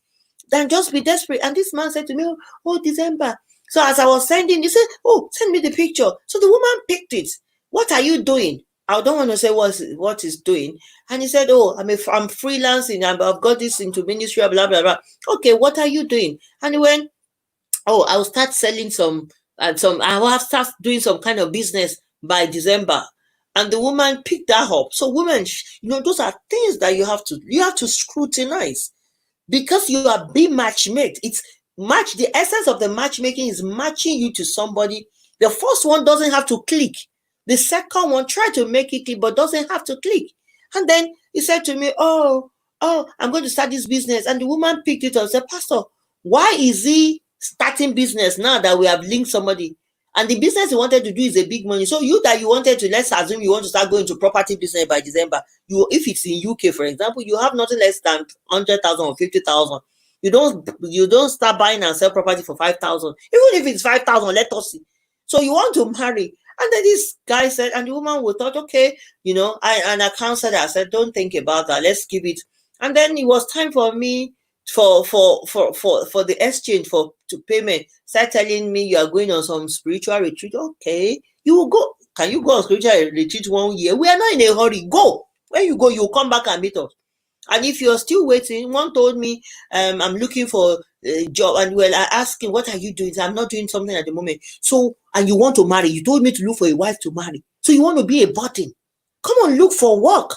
than just be desperate. And this man said to me, oh, December. So as I was sending, he said, oh, send me the picture. So the woman picked it. What are you doing? I don't want to say what he's doing. And he said, oh, I'm freelancing. I've got this into ministry, blah, blah, blah. Okay, what are you doing? And he went, oh, I'll start selling I will have start doing some kind of business by December. And the woman picked that up. So women, those are things that you have to scrutinize, because you are being matchmade. The essence of the matchmaking is matching you to somebody. The first one doesn't have to click. The second one, try to make it click, but doesn't have to click. And then he said to me, oh, I'm going to start this business. And the woman picked it up and said, Pastor, why is he starting business now that we have linked somebody? And the business he wanted to do is a big money. So you wanted to, let's assume you want to start going to property business by December. If it's in UK, for example, you have nothing less than 100,000 or 50,000. You don't start buying and sell property for 5,000. Even if it's 5,000, let us see. So you want to marry. And then this guy said, and the woman would thought, okay, I counseled her. I said, don't think about that. Let's give it. And then it was time for me for the exchange to payment. Start telling me you are going on some spiritual retreat. Okay, you will go. Can you go on spiritual retreat 1 year? We are not in a hurry. Go. When you go, you'll come back and meet us. And if you're still waiting, one told me, I'm looking for a job. And I asked him, what are you doing? I'm not doing something at the moment. So, and you want to marry. You told me to look for a wife to marry. So you want to be a button. Come on, look for work.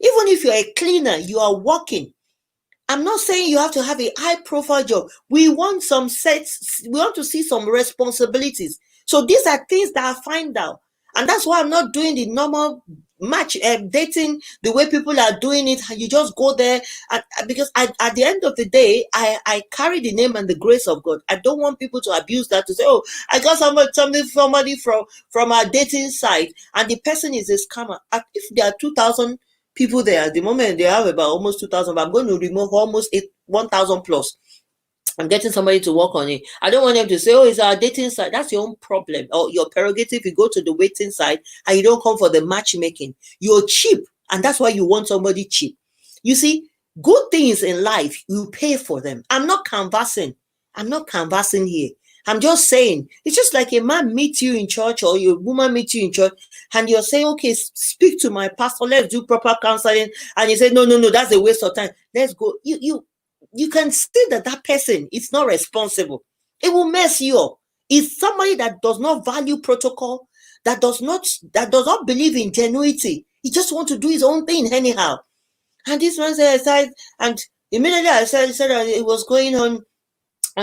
Even if you're a cleaner, you are working. I'm not saying you have to have a high profile job. We want we want to see some responsibilities. So these are things that I find out. And that's why I'm not doing the normal dating the way people are doing it. And you just go there. Because at the end of the day, I carry the name and the grace of God. I don't want people to abuse that, to say, oh, I got somebody from our dating site, and the person is a scammer. If there are 2,000 people there at the moment, they have about almost 2,000, but I'm going to remove almost 1,000 plus. I'm getting somebody to work on it. I don't want them to say, oh, it's our dating site. That's your own problem or your prerogative. You go to the waiting side and you don't come for the matchmaking. You're cheap, and that's why you want somebody cheap. You see, good things in life, you pay for them. I'm not canvassing here. I'm just saying, it's just like a man meets you in church or your woman meets you in church, and you're saying, okay, speak to my pastor, let's do proper counseling. And you say, no, that's a waste of time. Let's go. You can see that person is not responsible. It will mess you up. It's somebody that does not value protocol, that does not believe in genuity. He just wants to do his own thing anyhow. And this man said, and immediately I said it was going on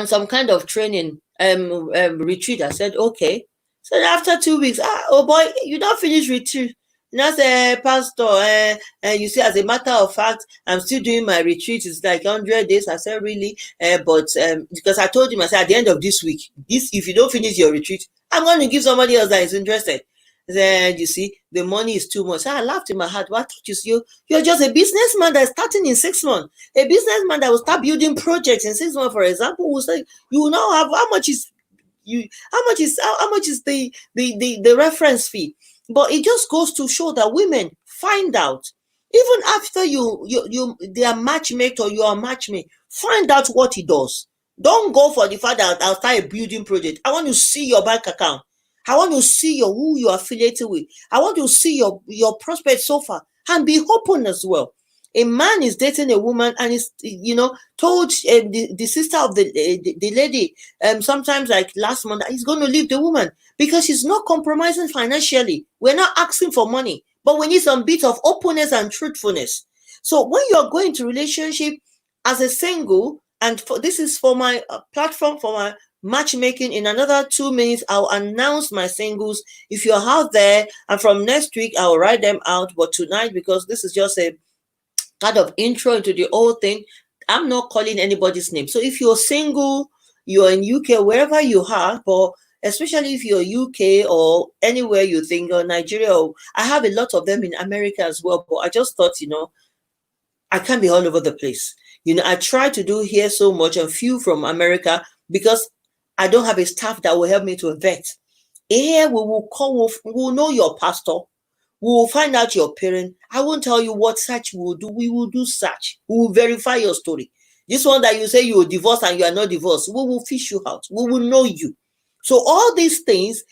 some kind of training retreat. I said, okay. So after 2 weeks, oh boy, you don't finish retreat. And I say, Pastor, you see, as a matter of fact, I'm still doing my retreat. It's like 100 days. I said, really? But because I told him, I said, at the end of this week, if you don't finish your retreat, I'm going to give somebody else that is interested. Then you see, the money is too much. So I laughed in my heart. What you're just a businessman that's starting in 6 months. A businessman that will start building projects in 6 months, for example, will say, you will now have how much is the reference fee. But it just goes to show that women find out, even after they are matchmade or you are matchmade, find out what he does. Don't go for the fact that I'll start a building project. I want to see your bank account. I want to see who you are affiliated with. I want to see your prospects so far, and be open as well. A man is dating a woman and is, told the sister of the lady, sometimes like last month, that he's going to leave the woman because she's not compromising financially. We're not asking for money, but we need some bit of openness and truthfulness. So when you're going to relationship as a single, and this is for my platform, for my matchmaking, in another 2 minutes, I'll announce my singles. If you're out there, and from next week, I'll write them out. But tonight, because this is just a kind of intro into the whole thing, I'm not calling anybody's name. So if you're single, you're in UK, wherever you are, but especially if you're UK or anywhere you think, or Nigeria, I have a lot of them in America as well. But I just thought, I can't be all over the place. I try to do here so much and few from America because I don't have a staff that will help me to vet. Here we will know your pastor. We will find out your parent. I won't tell you what search we will do. We will do search. We will verify your story. This one that you say you are divorced and you are not divorced, we will fish you out. We will know you. So all these things,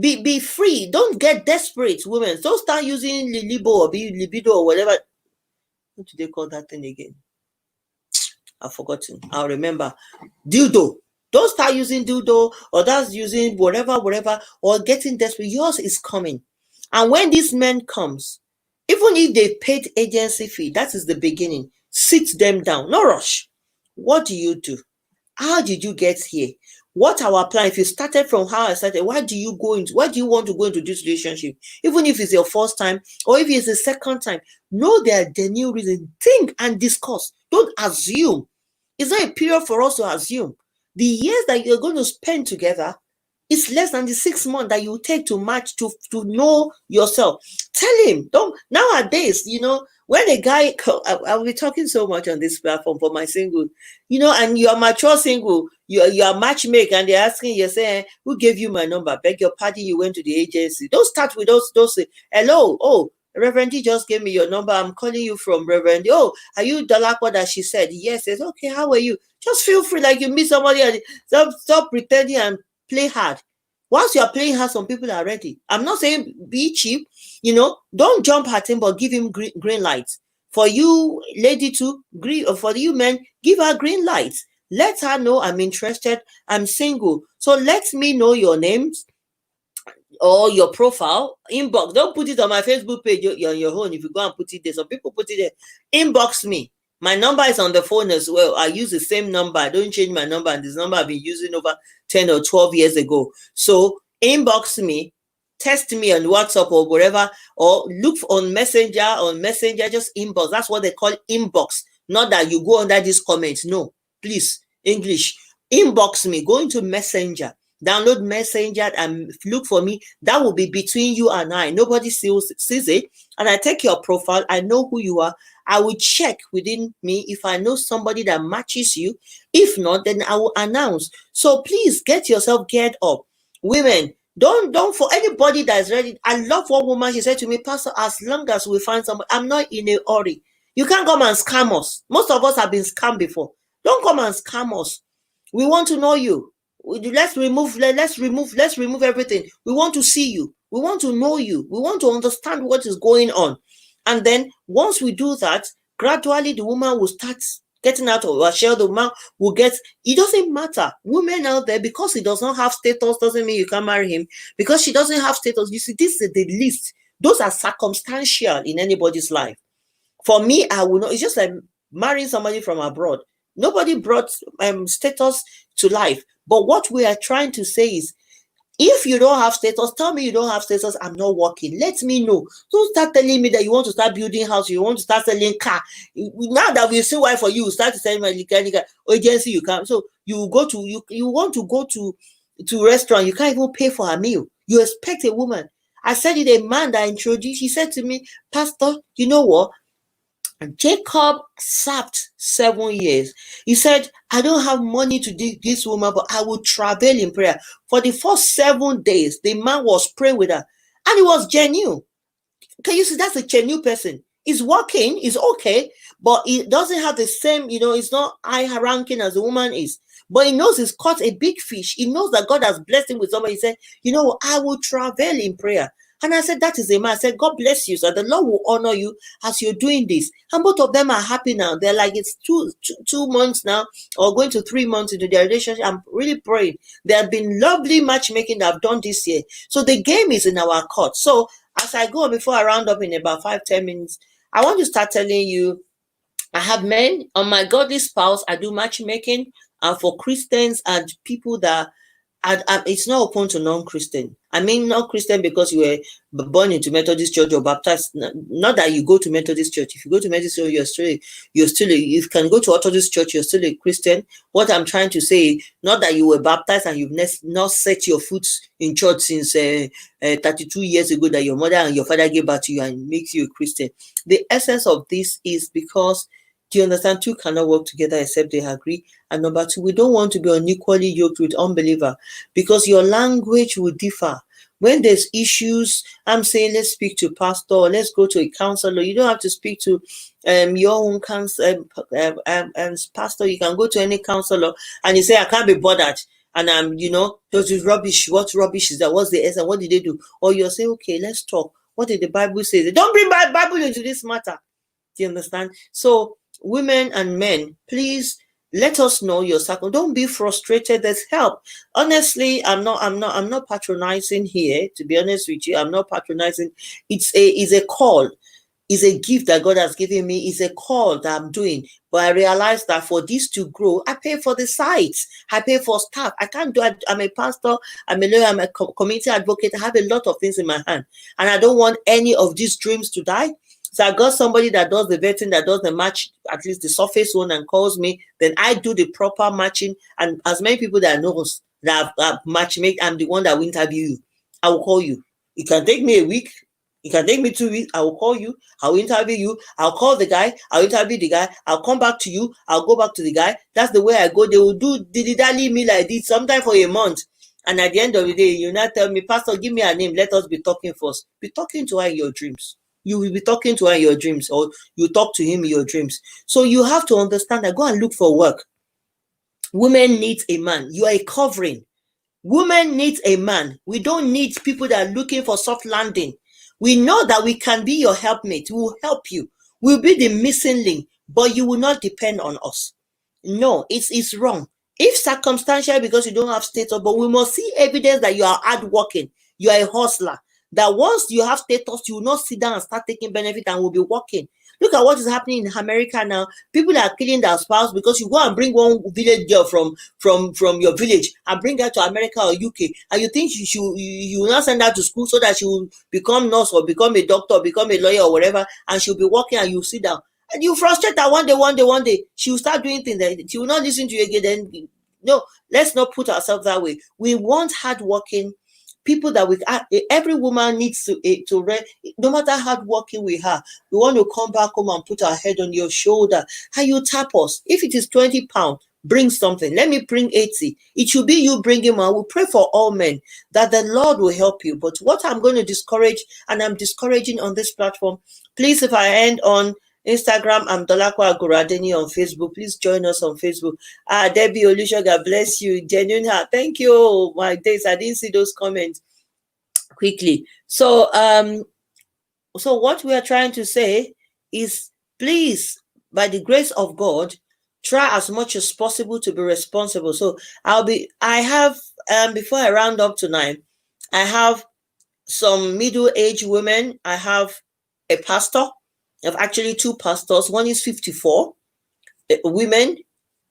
be free. Don't get desperate, women. Don't start using libido or whatever. What do they call that thing again? I've forgotten. I'll remember. Dildo. Don't start using dildo or that's using whatever, or getting desperate. Yours is coming. And when this man comes, even if they paid agency fee, that is the beginning. Sit them down. No rush. What do you do? How did you get here? What our plan? If you started from how I started, why do you want to go into this relationship? Even if it's your first time or if it's the second time, know their genuine reason. Think and discuss. Don't assume. It's not a period for us to assume. The years that you're going to spend together, it's less than the 6 months that you take to match, to know yourself. Tell him. Nowadays, when a guy, I'll be talking so much on this platform for my single, and you're mature single, you're matchmaker, and they're asking, you're saying, who gave you my number? Beg your pardon, you went to the agency. Don't start with those hello, oh, Reverend D just gave me your number. I'm calling you from Reverend D. Oh, are you Dalakwa that she said? Yes. It's okay. How are you? Just feel free like you meet somebody and stop pretending and play hard. Once you are playing hard, some people are ready. I'm not saying be cheap, don't jump at him, but give him green lights. For you, lady, to green, or for you men, give her green lights. Let her know I'm interested. I'm single. So let me know your names or your profile. Inbox. Don't put it on my Facebook page on your own. If you go and put it there, some people put it there. Inbox me. My number is on the phone as well. I use the same number. I don't change my number. And this number I've been using over 10 or 12 years ago. So inbox me, text me on WhatsApp or whatever, or look on Messenger. Just inbox. That's what they call inbox. Not that you go under these comments. No, please, English. Inbox me. Go into Messenger. Download Messenger and look for me. That will be between you and I. Nobody sees it. And I take your profile. I know who you are. I will check within me if I know somebody that matches you. If not, then I will announce. So please get yourself geared up. Women, don't for anybody that is ready. I love one woman. She said to me, Pastor, as long as we find somebody, I'm not in a hurry. You can't come and scam us. Most of us have been scammed before. Don't come and scam us. We want to know you. Let's remove everything. We want to see you. We want to know you. We want to understand what is going on. And then once we do that, gradually the woman will start getting out of her shell. The man will get, it doesn't matter. Women out there, because he does not have status, doesn't mean you can marry him. Because she doesn't have status, you see, this is the least. Those are circumstantial in anybody's life. For me, I will not. It's just like marrying somebody from abroad. Nobody brought status to life. But what we are trying to say is, If you don't have status, tell me you don't have status. I'm not working. Let me know. Don't start telling me that you want to start building house. You want to start selling car. Now that we see why for you, start to sell my agency. You can. So you go to you want to go to restaurant. You can't even pay for a meal. You expect a woman. I said it. A man that introduced. He said to me, Pastor, you know what? Jacob served 7 years. He said, I don't have money to do this woman, but I will travel in prayer. For the first 7 days, the man was praying with her, and it was genuine. Can you see that's a genuine person? He's working, he's okay, but he doesn't have the same, it's not high ranking as the woman is. But he knows he's caught a big fish. He knows that God has blessed him with somebody. He said, I will travel in prayer. And I said, that is a man. I said, God bless you, sir. The Lord will honor you as you're doing this. And both of them are happy now. They're like, it's two months now, or going to 3 months into their relationship. I'm really praying. There have been lovely matchmaking that I've done this year. So the game is in our court. So as I go, before I round up in about 5-10 minutes, I want to start telling you, I have men on my godly spouse. I do matchmaking for Christians and people that it's not open to non-Christian. I mean, non-Christian because you were born into Methodist Church or baptized. Not that you go to Methodist Church. If you go to Methodist Church, you can go to Orthodox Church, you're still a Christian. What I'm trying to say, not that you were baptized and you've not set your foot in church since 32 years ago, that your mother and your father gave birth to you and makes you a Christian. The essence of this is because, do you understand? Two cannot work together except they agree. And number two, we don't want to be unequally yoked with unbeliever, because your language will differ. When there's issues, I'm saying let's speak to pastor, let's go to a counselor. You don't have to speak to your own pastor. You can go to any counselor and you say, I can't be bothered. And this is rubbish. What rubbish is that? What's the essence? What did they do? Or you'll say, okay, let's talk. What did the Bible say? Don't bring my Bible into this matter. Do you understand? So women and men, please let us know your circle. Don't be frustrated. There's help. Honestly, I'm not patronizing here. To be honest with you, I'm not patronizing. It's a call. It's a gift that God has given me. It's a call that I'm doing. But I realize that for this to grow, I pay for the sites. I pay for staff. I can't do it. I'm a pastor. I'm a lawyer. I'm a community advocate. I have a lot of things in my hand. And I don't want any of these dreams to die. So I got somebody that does the vetting, that does the match, at least the surface one, and calls me. Then I do the proper matching. And as many people that knows that I've matchmake, I'm the one that will interview you. I will call you. It can take me a week. It can take me 2 weeks. I will call you. I will interview you. I'll call the guy. I'll interview the guy. I'll come back to you. I'll go back to the guy. That's the way I go. They will do dilly-dally me like this, sometime for a month. And at the end of the day, you now tell me, Pastor, give me a name. Let us be talking first. Be talking to her in your dreams. You will be talking to her in your dreams, or you talk to him in your dreams. So you have to understand that. Go and look for work. Women need a man. You are a covering. Women need a man. We don't need people that are looking for soft landing. We know that we can be your helpmate. We will help you. We'll be the missing link, but you will not depend on us. No, it's wrong. If circumstantial, because you don't have status, but we must see evidence that you are hardworking. You are a hustler. That once you have status, you will not sit down and start taking benefit and will be working. Look at what is happening in America now. People are killing their spouse because you go and bring one village girl from your village and bring her to America or UK, and you think you will not send her to school so that she will become nurse or become a doctor or become a lawyer or whatever, and she'll be working and you sit down. And you frustrate her one day, she will start doing things that she will not listen to you again. Then no, let's not put ourselves that way. We want hardworking people that every woman needs to no matter how hardworking we are, we want to come back home and put our head on your shoulder and you tap us. If it is 20 pounds, bring something. Let me bring 80. It should be you bringing one. We pray for all men that the Lord will help you. But what I'm going to discourage, and I'm discouraging on this platform, please, if I end on Instagram, I'm Dolakwa Agoradeni on Facebook. Please join us on Facebook. Debbie Olusha, God bless you. Genuine heart. Thank you. My days, I didn't see those comments quickly. So what we are trying to say is, please, by the grace of God, try as much as possible to be responsible. So I have, before I round up tonight, I have some middle-aged women. I have a pastor. I have actually two pastors. One is 54 women.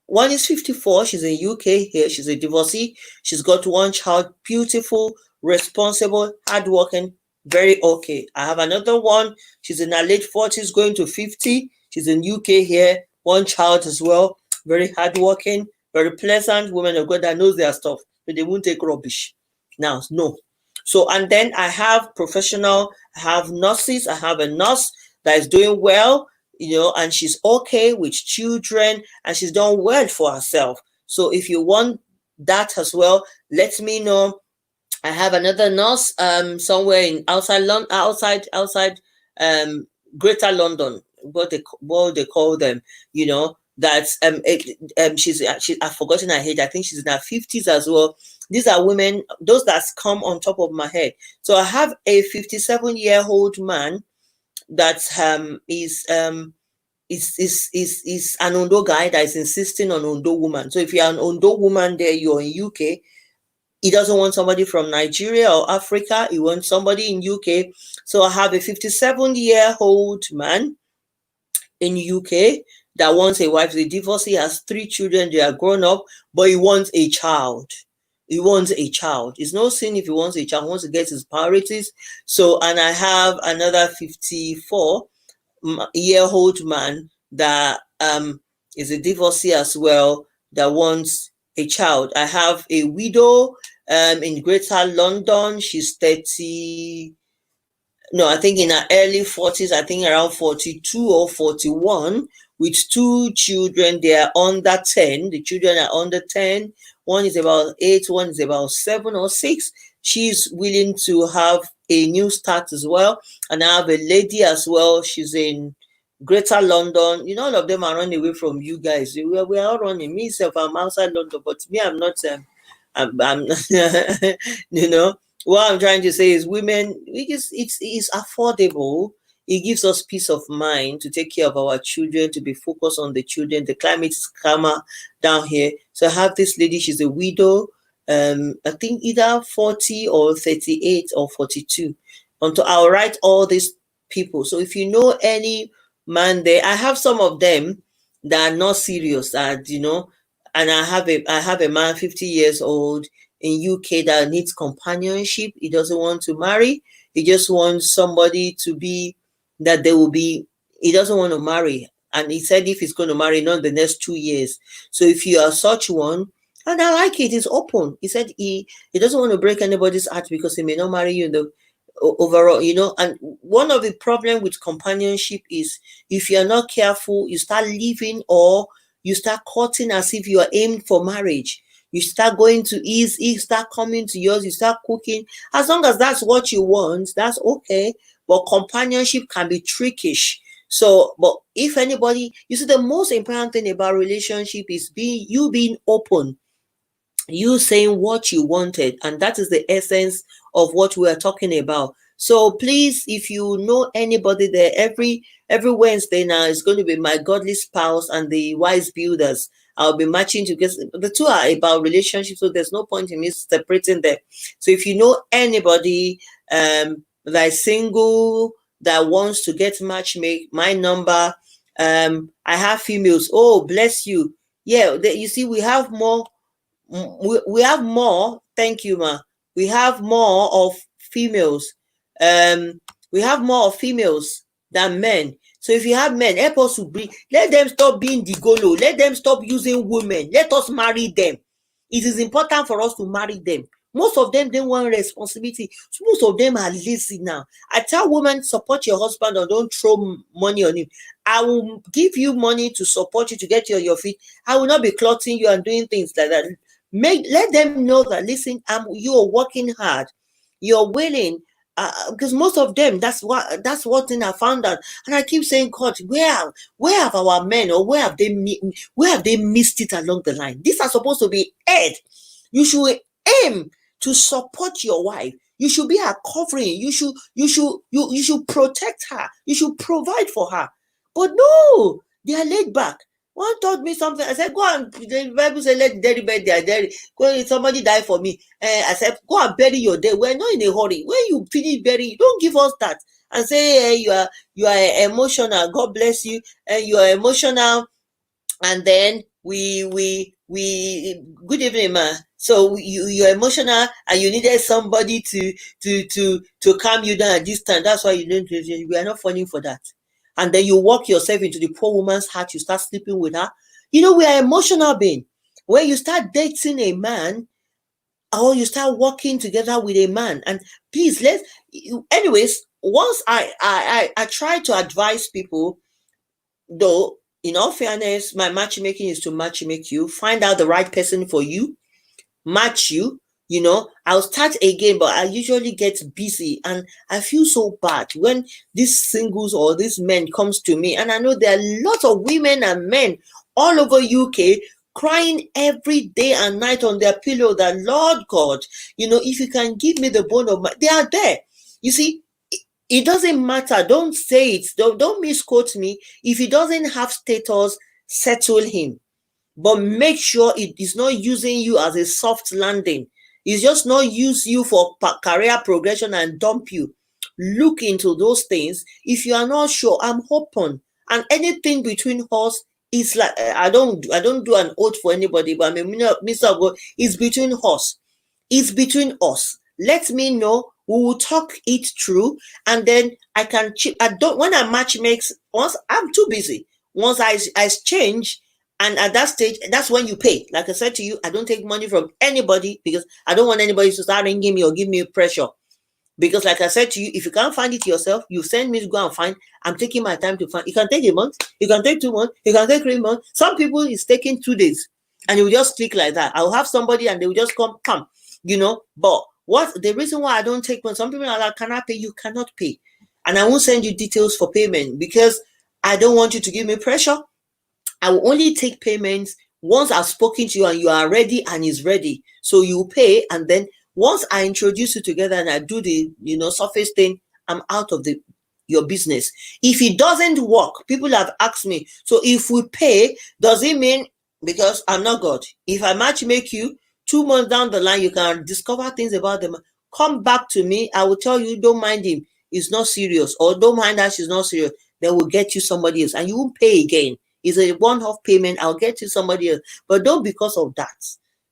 One is 54. She's in UK here. She's a divorcee. She's got one child. Beautiful, responsible, hardworking, very okay. I have another one. She's in her late 40s, going to 50. She's in UK here. One child as well. Very hardworking, very pleasant women of God that knows their stuff, but they won't take rubbish. Now, no. So, and then I have professional, I have nurses. I have a nurse that is doing well, and she's okay with children and she's done well for herself. So if you want that as well, let me know. I have another nurse somewhere in outside Greater London, what they call them, that's she's I've forgotten her age. I think she's in her 50s as well. These are women, those that come on top of my head. So I have a 57-year-old man that is an Ondo guy that is insisting on Ondo woman. So if you're an Ondo woman there, you're in UK. He doesn't want somebody from Nigeria or Africa. He wants somebody in UK. So I have a 57-year-old man in UK that wants a wife. The divorcee has 3 children. They are grown up, but he wants a child. He wants a child. It's no sin if he wants a child. He wants to get his priorities. So, and I have another 54-year-old man that is a divorcee as well that wants a child. I have a widow in Greater London. She's 30. No, I think in her early 40s, I think around 42 or 41, with 2 children. They are under 10. The children are under 10. One is about 8, one is about 7 or 6. She's willing to have a new start as well. And I have a lady as well. She's in Greater London. All of them are running away from you guys. We are all running. Me, myself, I'm outside London, but me, I'm not. I'm what I'm trying to say is, women, it's affordable. It gives us peace of mind to take care of our children, to be focused on the children. The climate is calmer down here. So I have this lady. She's a widow. I think either 40 or 38 or 42. I'll write all these people. So if you know any man there, I have some of them that are not serious, and I have a man 50 years old in UK that needs companionship. He doesn't want to marry. He just wants somebody to be that they will be. He doesn't want to marry, and he said if he's going to marry, not in the next 2 years. So if you are such one, and I like it, it's open. He said he doesn't want to break anybody's heart because he may not marry you in the overall, and one of the problem with companionship is if you're not careful, you start living or you start courting as if you are aimed for marriage. You start going to he start coming to yours, you start cooking. As long as that's what you want, that's okay. But companionship can be trickish. So, but if anybody, you see, the most important thing about relationship is being open, you saying what you wanted, and that is the essence of what we are talking about. So please, if you know anybody there, every Wednesday now is going to be my godly spouse and the wise builders. I'll be matching to, because the two are about relationships, so there's no point in me separating them. So if you know anybody that is single that wants to get matchmake, my number. I have females. Oh, bless you. Yeah, you see, we have more. We have more. Thank you, ma. We have more of females. We have more of females than men. So if you have men, help us to bring. Let them stop being the golo. Let them stop using women. Let us marry them. It is important for us to marry them. Most of them don't want responsibility. Most of them are lazy now. I tell women, support your husband or don't throw money on him. I will give you money to support you to get you on your feet. I will not be clothing you and doing things like that. Let them know that, listen, you are working hard. You're willing. Because most of them, that's what thing I found out, and I keep saying, God, where have our men, or where have they missed it along the line? These are supposed to be aired. You should aim to support your wife. You should be her covering. You should protect her. You should provide for her. But no, they are laid back. One taught me something. I said, go and, the Bible said, let the dead bury their dead. Go, somebody died for me. I said, go and bury your dead. We're not in a hurry. When you finish burying, don't give us that and say, you are emotional. God bless you. And you are emotional. And then good evening, ma. So you're emotional and you needed somebody to calm you down at this time. That's why you didn't. We are not falling for that. And then you walk yourself into the poor woman's heart. You start sleeping with her. We are emotional being. When you start dating a man, or you start working together with a man, and please anyways, once I try to advise people, though, in all fairness, my matchmaking is to matchmake you, find out the right person for you, match you. I'll start again, but I usually get busy, and I feel so bad when these singles or these men comes to me, and I know there are lots of women and men all over UK crying every day and night on their pillow that, Lord God, if you can give me the bone of my, they are there. You see, it doesn't matter. Don't say it. Don't misquote me. If he doesn't have status, settle him. But make sure it is not using you as a soft landing. It's just not use you for career progression and dump you. Look into those things. If you are not sure, I'm open. And anything between us is like, I don't do an oath for anybody, but I'm a minister of God. It's between us. It's between us. Let me know. We will talk it through, and then I can. When I match makes, once I'm too busy. Once I change, and at that stage, that's when you pay. Like I said to you, I don't take money from anybody because I don't want anybody to start ringing me or give me pressure. Because like I said to you, if you can't find it yourself, you send me to go and find. I'm taking my time to find. You can take a month, you can take 2 months, you can take 3 months. Some people it's taking 2 days, and you will just click like that. I'll have somebody and they will just come. But what the reason why I don't take money? Some people are like, can I pay? You cannot pay, and I won't send you details for payment because I don't want you to give me pressure. I will only take payments once I've spoken to you and you are ready and is ready. So you pay, and then once I introduce you together and I do the surface thing, I'm out of your business. If it doesn't work, people have asked me, so if we pay, does it mean, because I'm not God, if I match make you 2 months down the line, you can discover things about them, come back to me, I will tell you, don't mind him, he's not serious, or don't mind her, she's not serious, then we'll get you somebody else and you won't pay again. It's a one-off payment. I'll get you somebody else. But don't because of that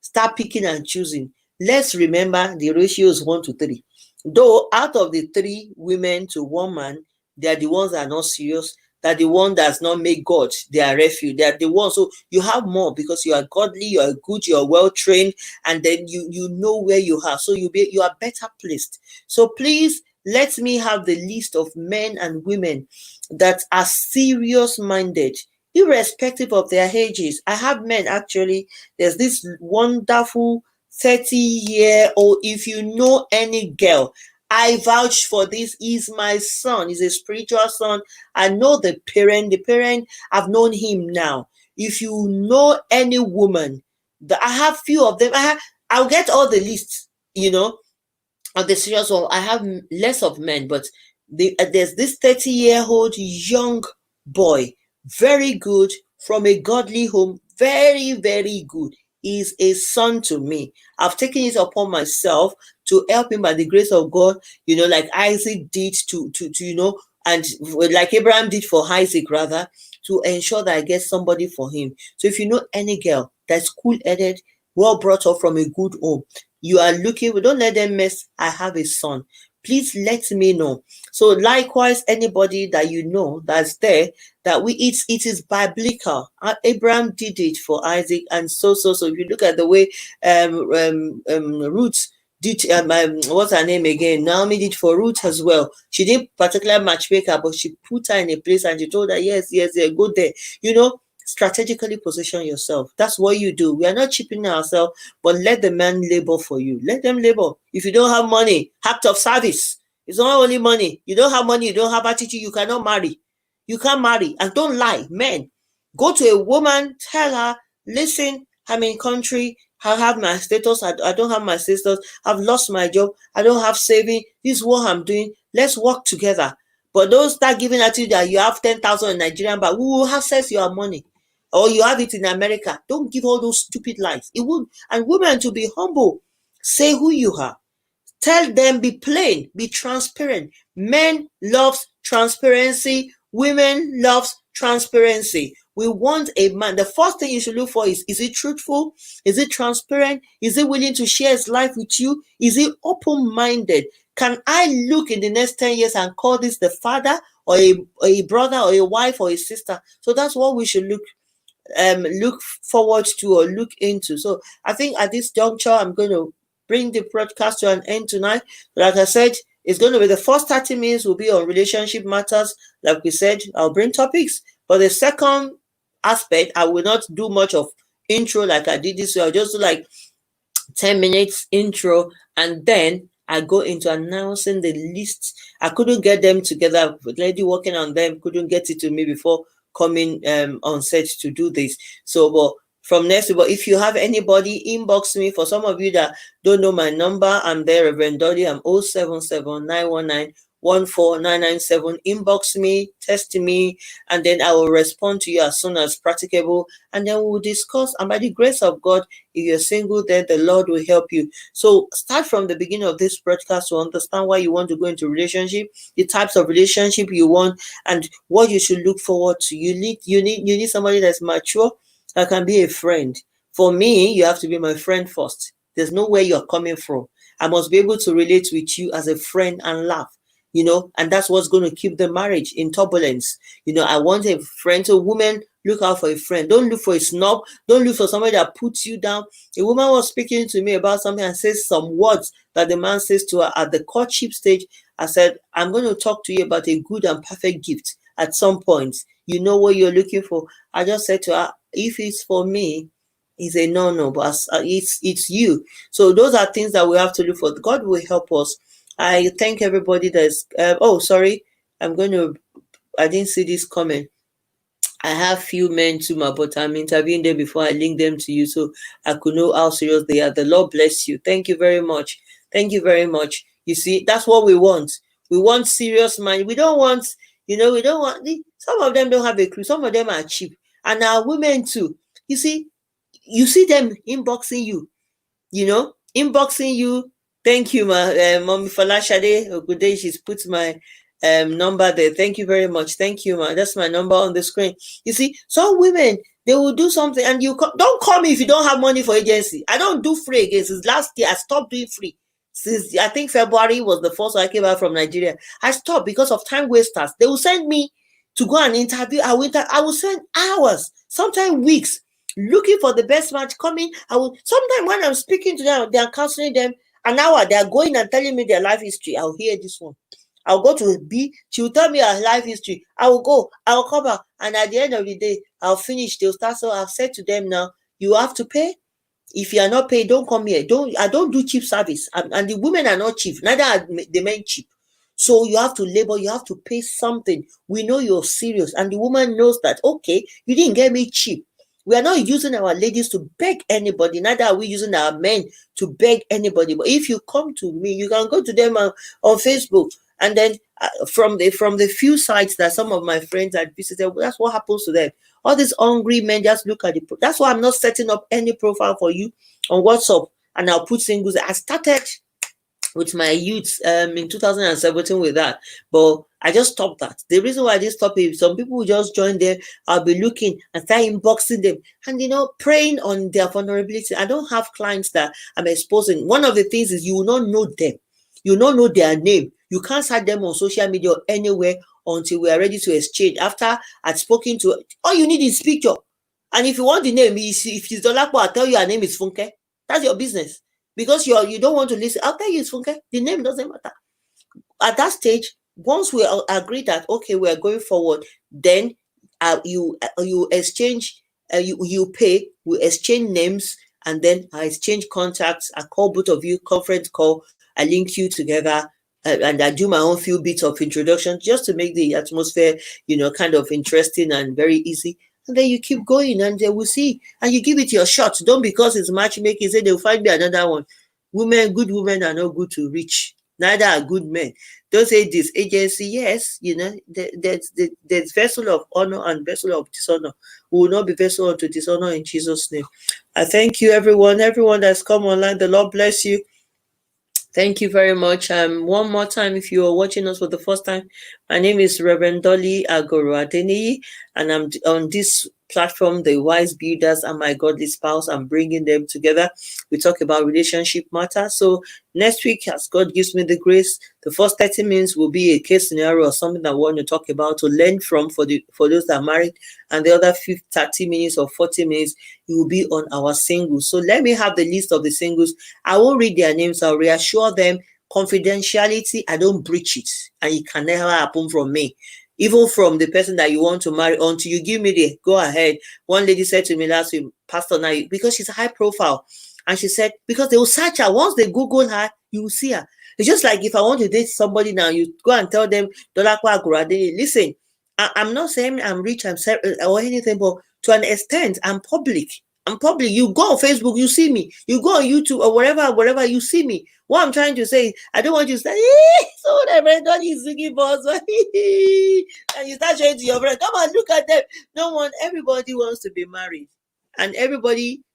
start picking and choosing. Let's remember the ratio is 1 to 3. Though out of the 3 women to 1 man, they are the ones that are not serious. They're the one that's not made God their refuge. They're the ones. So you have more because you are godly, you are good, you are well trained, and then you know where you are. So you are better placed. So please let me have the list of men and women that are serious minded, irrespective of their ages. I have men actually. There's this wonderful 30-year-old. If you know any girl, I vouch for this. He's my son. He's a spiritual son. I know the parent. The parent, I've known him now. If you know any woman, I have few of them. I'll get all the lists, of the serious one. I have less of men, but there's this 30-year-old young boy, very good, from a godly home, very, very good. He's a son to me. I've taken it upon myself to help him by the grace of God, like Isaac did to and like Abraham did for Isaac, rather, to ensure that I get somebody for him. So if you know any girl that's cool-headed, well brought up from a good home, you are looking, don't let them mess. I have a son. Please let me know. So likewise, anybody that you know that's there, that it is biblical. Abraham did it for Isaac, and so. If you look at the way Ruth did, what's her name again? Naomi did for Ruth as well. She didn't particularly matchmake her, but she put her in a place and she told her, yes, go there. Strategically position yourself. That's what you do. We are not cheapening ourselves, but let the man labor for you. Let them labor. If you don't have money, act of service. It's not only money. You don't have money, you don't have attitude, you cannot marry. You can't marry. And don't lie. Men, go to a woman, tell her, listen, I'm in country, I have my status, I don't have my status, I've lost my job, I don't have saving, this is what I'm doing, let's work together. But don't start giving attitude that you have 10,000 in Nigerian, but who will access your money? Or you have it in America. Don't give all those stupid lies. It would. And women, to be humble, say who you are. Tell them, be plain, be transparent. Men loves transparency. Women loves transparency. We want a man. The first thing you should look for is he truthful? Is he transparent? Is he willing to share his life with you? Is he open-minded? Can I look in the next 10 years and call this the father or a brother or a wife or a sister? So that's what we should look forward to or look into. So I think at this juncture, I'm going to bring the broadcast to an end tonight. Like I said, it's going to be the first 30 minutes will be on relationship matters. Like we said, I'll bring topics. But the second aspect, I will not do much of intro like I did this way. I'll just do like 10 minutes intro, and then I go into announcing the list. I couldn't get them together. The lady working on them couldn't get it to me before coming on set to do this. So, but from next week, but if you have anybody, inbox me. For some of you that don't know my number, I'm there, Reverend Dolly. I'm 077-919-14997. Inbox me, text me, and then I will respond to you as soon as practicable. And then we'll discuss. And by the grace of God, if you're single, then the Lord will help you. So start from the beginning of this broadcast to understand why you want to go into relationship, the types of relationship you want, and what you should look forward to. You need somebody that's mature, that can be a friend. For me, you have to be my friend first. There's no where you're coming from. I must be able to relate with you as a friend and laugh. And that's what's going to keep the marriage in turbulence. I want a friend. So women, look out for a friend. Don't look for a snob. Don't look for somebody that puts you down. A woman was speaking to me about something and says some words that the man says to her at the courtship stage. I said, I'm going to talk to you about a good and perfect gift at some point. You know what you're looking for. I just said to her, if it's for me, it's a no, but it's you. So those are things that we have to look for. God will help us. I thank everybody that's sorry, I didn't see this comment. I have few men too, but I'm interviewing them before I link them to you, so I could know how serious they are. The Lord bless you. Thank you very much. Thank you very much. You see, that's what we want. We want serious man. We don't want, some of them don't have a clue. Some of them are cheap. And our women too. You see them inboxing you, inboxing you. Thank you, Mommy Falashade. Good day. She's put my number there. Thank you very much. Thank you, ma. That's my number on the screen. You see, some women, they will do something, and don't call me if you don't have money for agency. I don't do free again. Since last year, I stopped doing free. Since I think February was the first I came out from Nigeria, I stopped because of time wasters. They will send me to go and interview. I will spend hours, sometimes weeks, looking for the best match coming. Sometimes when I'm speaking to them, they are counseling them an hour. They are going and telling me their life history. I'll hear this one. I'll go to B. She will tell me her life history. I will go. I will come back. And at the end of the day, I'll finish. They'll start. So I've said to them now, you have to pay. If you are not paid, don't come here. I don't do cheap service. And the women are not cheap. Neither are the men cheap. So you have to labor. You have to pay something. We know you're serious. And the woman knows that, okay, you didn't get me cheap. We are not using our ladies to beg anybody. Neither are we using our men to beg anybody. But if you come to me, you can go to them on Facebook. And then from the few sites that some of my friends had visited, that's what happens to them. All these hungry men just look at the. That's why I'm not setting up any profile for you on WhatsApp, and I'll put singles. I started with my youth in 2017 with that, but I just stopped that. The reason why I did stop it, some people will just join there. I'll be looking and start inboxing them, and preying on their vulnerability. I don't have clients that I'm exposing. One of the things is you will not know them. You will not know their name. You can't search them on social media or anywhere until we are ready to exchange. After I've spoken to, all you need is picture. And if you want the name, if it's Dolapo, I'll tell you her name is Funke. That's your business. Because you don't want to listen. I'll tell you it's Funke. The name doesn't matter. At that stage, once we agree that, okay, we are going forward, then you exchange, you pay, we exchange names, and then I exchange contacts. I call both of you, conference call, I link you together, and I do my own few bits of introduction just to make the atmosphere, kind of interesting and very easy. And then you keep going, and they will see, and you give it your shot. Don't, because it's matchmaking, say they'll find me another one. Good women are not good to reach. Neither are good men. Don't say this agency. Yes, there's vessel of honor and vessel of dishonor. We will not be vessel unto dishonor in Jesus' name. I thank you, everyone that's come online. The Lord bless you. Thank you very much. One more time, if you are watching us for the first time, my name is Reverend Dolly Agoro Adeniyi, and I'm on this platform, The Wise Builders and My Godly Spouse. I'm bringing them together. We talk about relationship matters. So next week, as God gives me the grace, the first 30 minutes will be a case scenario or something that we want to talk about, to learn from for those that are married, and the other 30 minutes or 40 minutes it will be on our singles. So let me have the list of the singles. I won't read their names. I'll reassure them. Confidentiality, I don't breach it, and it can never happen from me, even from the person that you want to marry, until you give me the go ahead. One lady said to me last week, Pastor, now, because she's a high profile, and she said, because they will search her. Once they Google her, you will see her. It's just like if I want to date somebody now, you go and tell them, listen, I'm not saying I'm rich, I'm or anything, but to an extent, I'm public. You go on Facebook, you see me. You go on YouTube or wherever you see me. What I'm trying to say, I don't want you to say, so everybody is singing boss, and you start showing to your friend, come on, look at them. Everybody wants to be married. And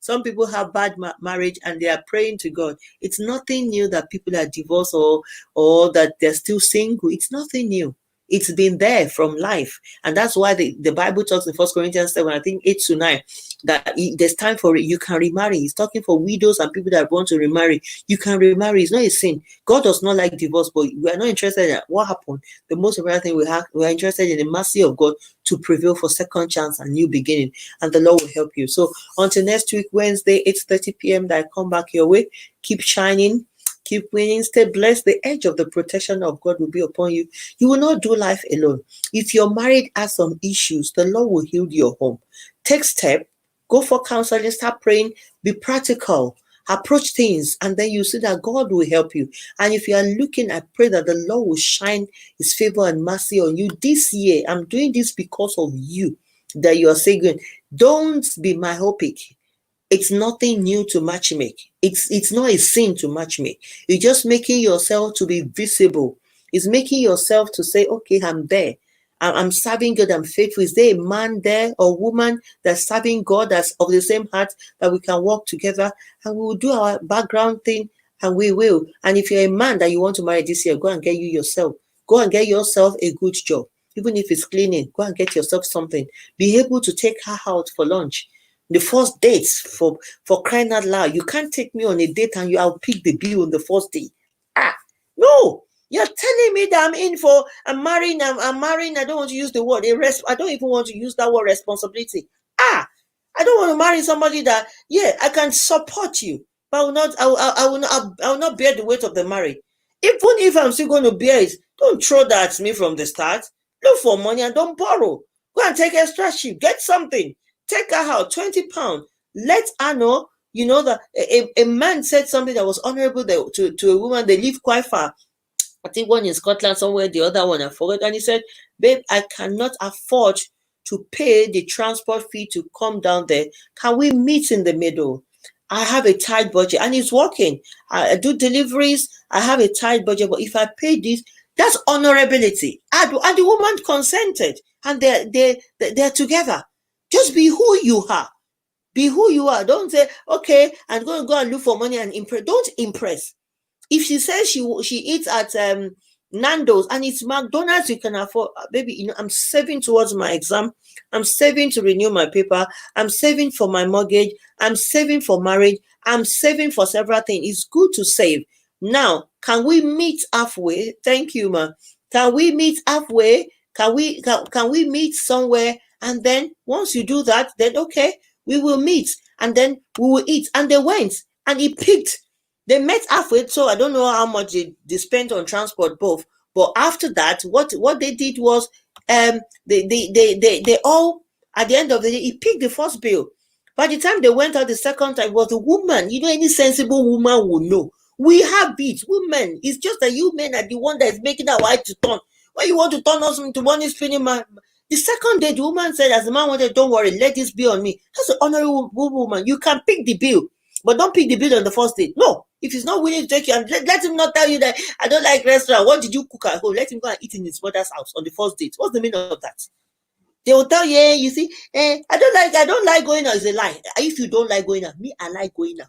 some people have bad marriage and they are praying to God. It's nothing new that people are divorced or that they're still single. It's nothing new. It's been there from life. And that's why the Bible talks in 1 Corinthians 7, I think 8-9, that there's time for it. You can remarry. He's talking for widows and people that want to remarry. You can remarry. It's not a sin. God does not like divorce, but we are not interested in what happened. The most important thing we are interested in the mercy of God to prevail for second chance and new beginning. And the Lord will help you. So until next week, Wednesday, 8:30 p.m., that I come back your way. Keep shining. Keep winning, stay blessed. The edge of the protection of God will be upon you. You will not do life alone. If you're married, has some issues, the Lord will heal your home. Take step, go for counseling, start praying, be practical, approach things, and then you see that God will help you. And if you are looking, I pray that the Lord will shine his favor and mercy on you this year. I'm doing this because of you, that you are saying, don't be myopic. It's nothing new to matchmake. It's not a sin to matchmake. You're just making yourself to be visible. It's making yourself to say, okay, I'm there. I'm serving God. I'm faithful. Is there a man there or woman that's serving God, that's of the same heart, that we can work together and we will do our background thing, and we will. And if you're a man that you want to marry this year, go and get you yourself. Go and get yourself a good job. Even if it's cleaning, go and get yourself something. Be able to take her out for lunch. The first dates, for crying out loud. You can't take me on a date and I'll pick the bill on the first day. No, you're telling me that I'm marrying, I don't want to use the word, I don't even want to use that word responsibility. I don't want to marry somebody that, I can support you, but I will not bear the weight of the marriage. Even if I'm still going to bear it, don't throw that at me from the start. Look for money and don't borrow. Go and take extra ship, get something. Take her out, 20 pounds. Let her know, that a man said something that was honorable to a woman. They live quite far. I think one in Scotland somewhere, the other one I forgot. And he said, babe, I cannot afford to pay the transport fee to come down there. Can we meet in the middle? I have a tight budget, and it's working. I do deliveries. I have a tight budget, but if I pay this, that's honorability. And the woman consented, and they're together. Just be who you are. Be who you are. Don't say, okay, I'm going to go and look for money and impress. Don't impress. If she says she eats at Nando's and it's McDonald's, you can afford, baby, I'm saving towards my exam. I'm saving to renew my paper. I'm saving for my mortgage. I'm saving for marriage. I'm saving for several things. It's good to save. Now, can we meet halfway? Thank you, ma. Can we meet halfway? Can we meet somewhere? And then once you do that, then okay, we will meet and then we will eat. And they went and he picked. They met halfway, so I don't know how much they spent on transport both. But after that, what they did was they all, at the end of the day, he picked the first bill. By the time they went out the second time, it was the woman. Any sensible woman will know. We have beats, women. It's just that you men are the one that is making our wife to turn. Why you want to turn us into money spinning man? The second day, the woman said, as the man wanted, don't worry, let this be on me. That's an honorable woman. You can pick the bill, but don't pick the bill on the first day. No, if he's not willing to take you, and let him not tell you that I don't like restaurant. What did you cook at home? Let him go and eat in his mother's house on the first date. What's the meaning of that? They will tell you, you see, I don't like going out. It's a lie. If you don't like going out, me, I like going out.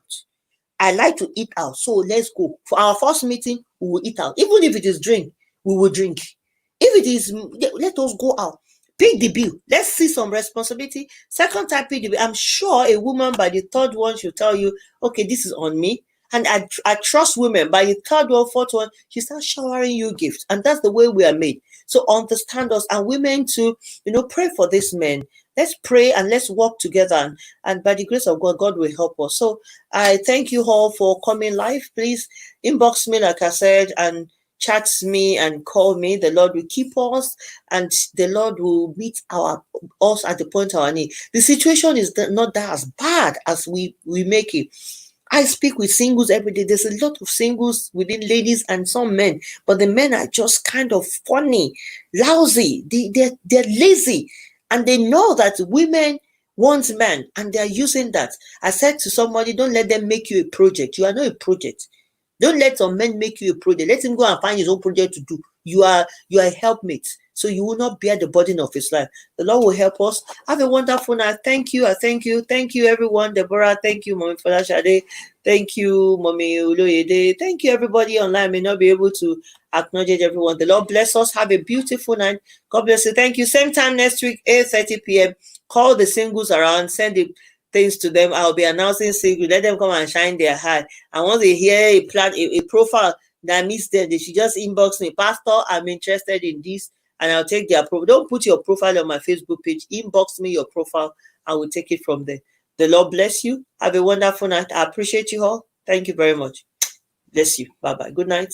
I like to eat out. So let's go. For our first meeting, we will eat out. Even if it is drink, we will drink. If it is, let us go out. Pick the bill. Let's see some responsibility. Second time, pick the bill. I'm sure a woman by the third one she'll tell you, okay, this is on me. And I trust women. By the third one, fourth one, she starts showering you gifts. And that's the way we are made. So understand us. And women too, pray for these men. Let's pray and let's work together. And by the grace of God, God will help us. So I thank you all for coming live. Please inbox me, like I said, and chat me and call me. The Lord will keep us, and the Lord will meet us at the point of our need. The situation is not that as bad as we make it. I speak with singles every day. There's a lot of singles within ladies and some men, but the men are just kind of funny, lousy. They're lazy, and they know that women want men, and they're using that. I said to somebody, don't let them make you a project. You are not a project. Don't let some men make you a project. Let him go and find his own project to do. You are a helpmate, so you will not bear the burden of his life. The Lord will help us. Have a wonderful night. Thank you. Thank you, everyone. Deborah, thank you, Mommy Folashade. Thank you, Mommy Uloyede. Thank you, everybody online. I may not be able to acknowledge everyone. The Lord bless us. Have a beautiful night. God bless you. Thank you. Same time next week, 8:30 p.m. Call the singles around. Send the things to them. I'll be announcing singles. Let them come and shine their heart. And once they hear a profile that meets them, they should just inbox me, Pastor, I'm interested in this, and I'll take their profile. Don't put your profile on my Facebook page. Inbox me your profile. I will take it from there. The Lord bless you. Have a wonderful night. I appreciate you all. Thank you very much. Bless you. Bye-bye. Good night.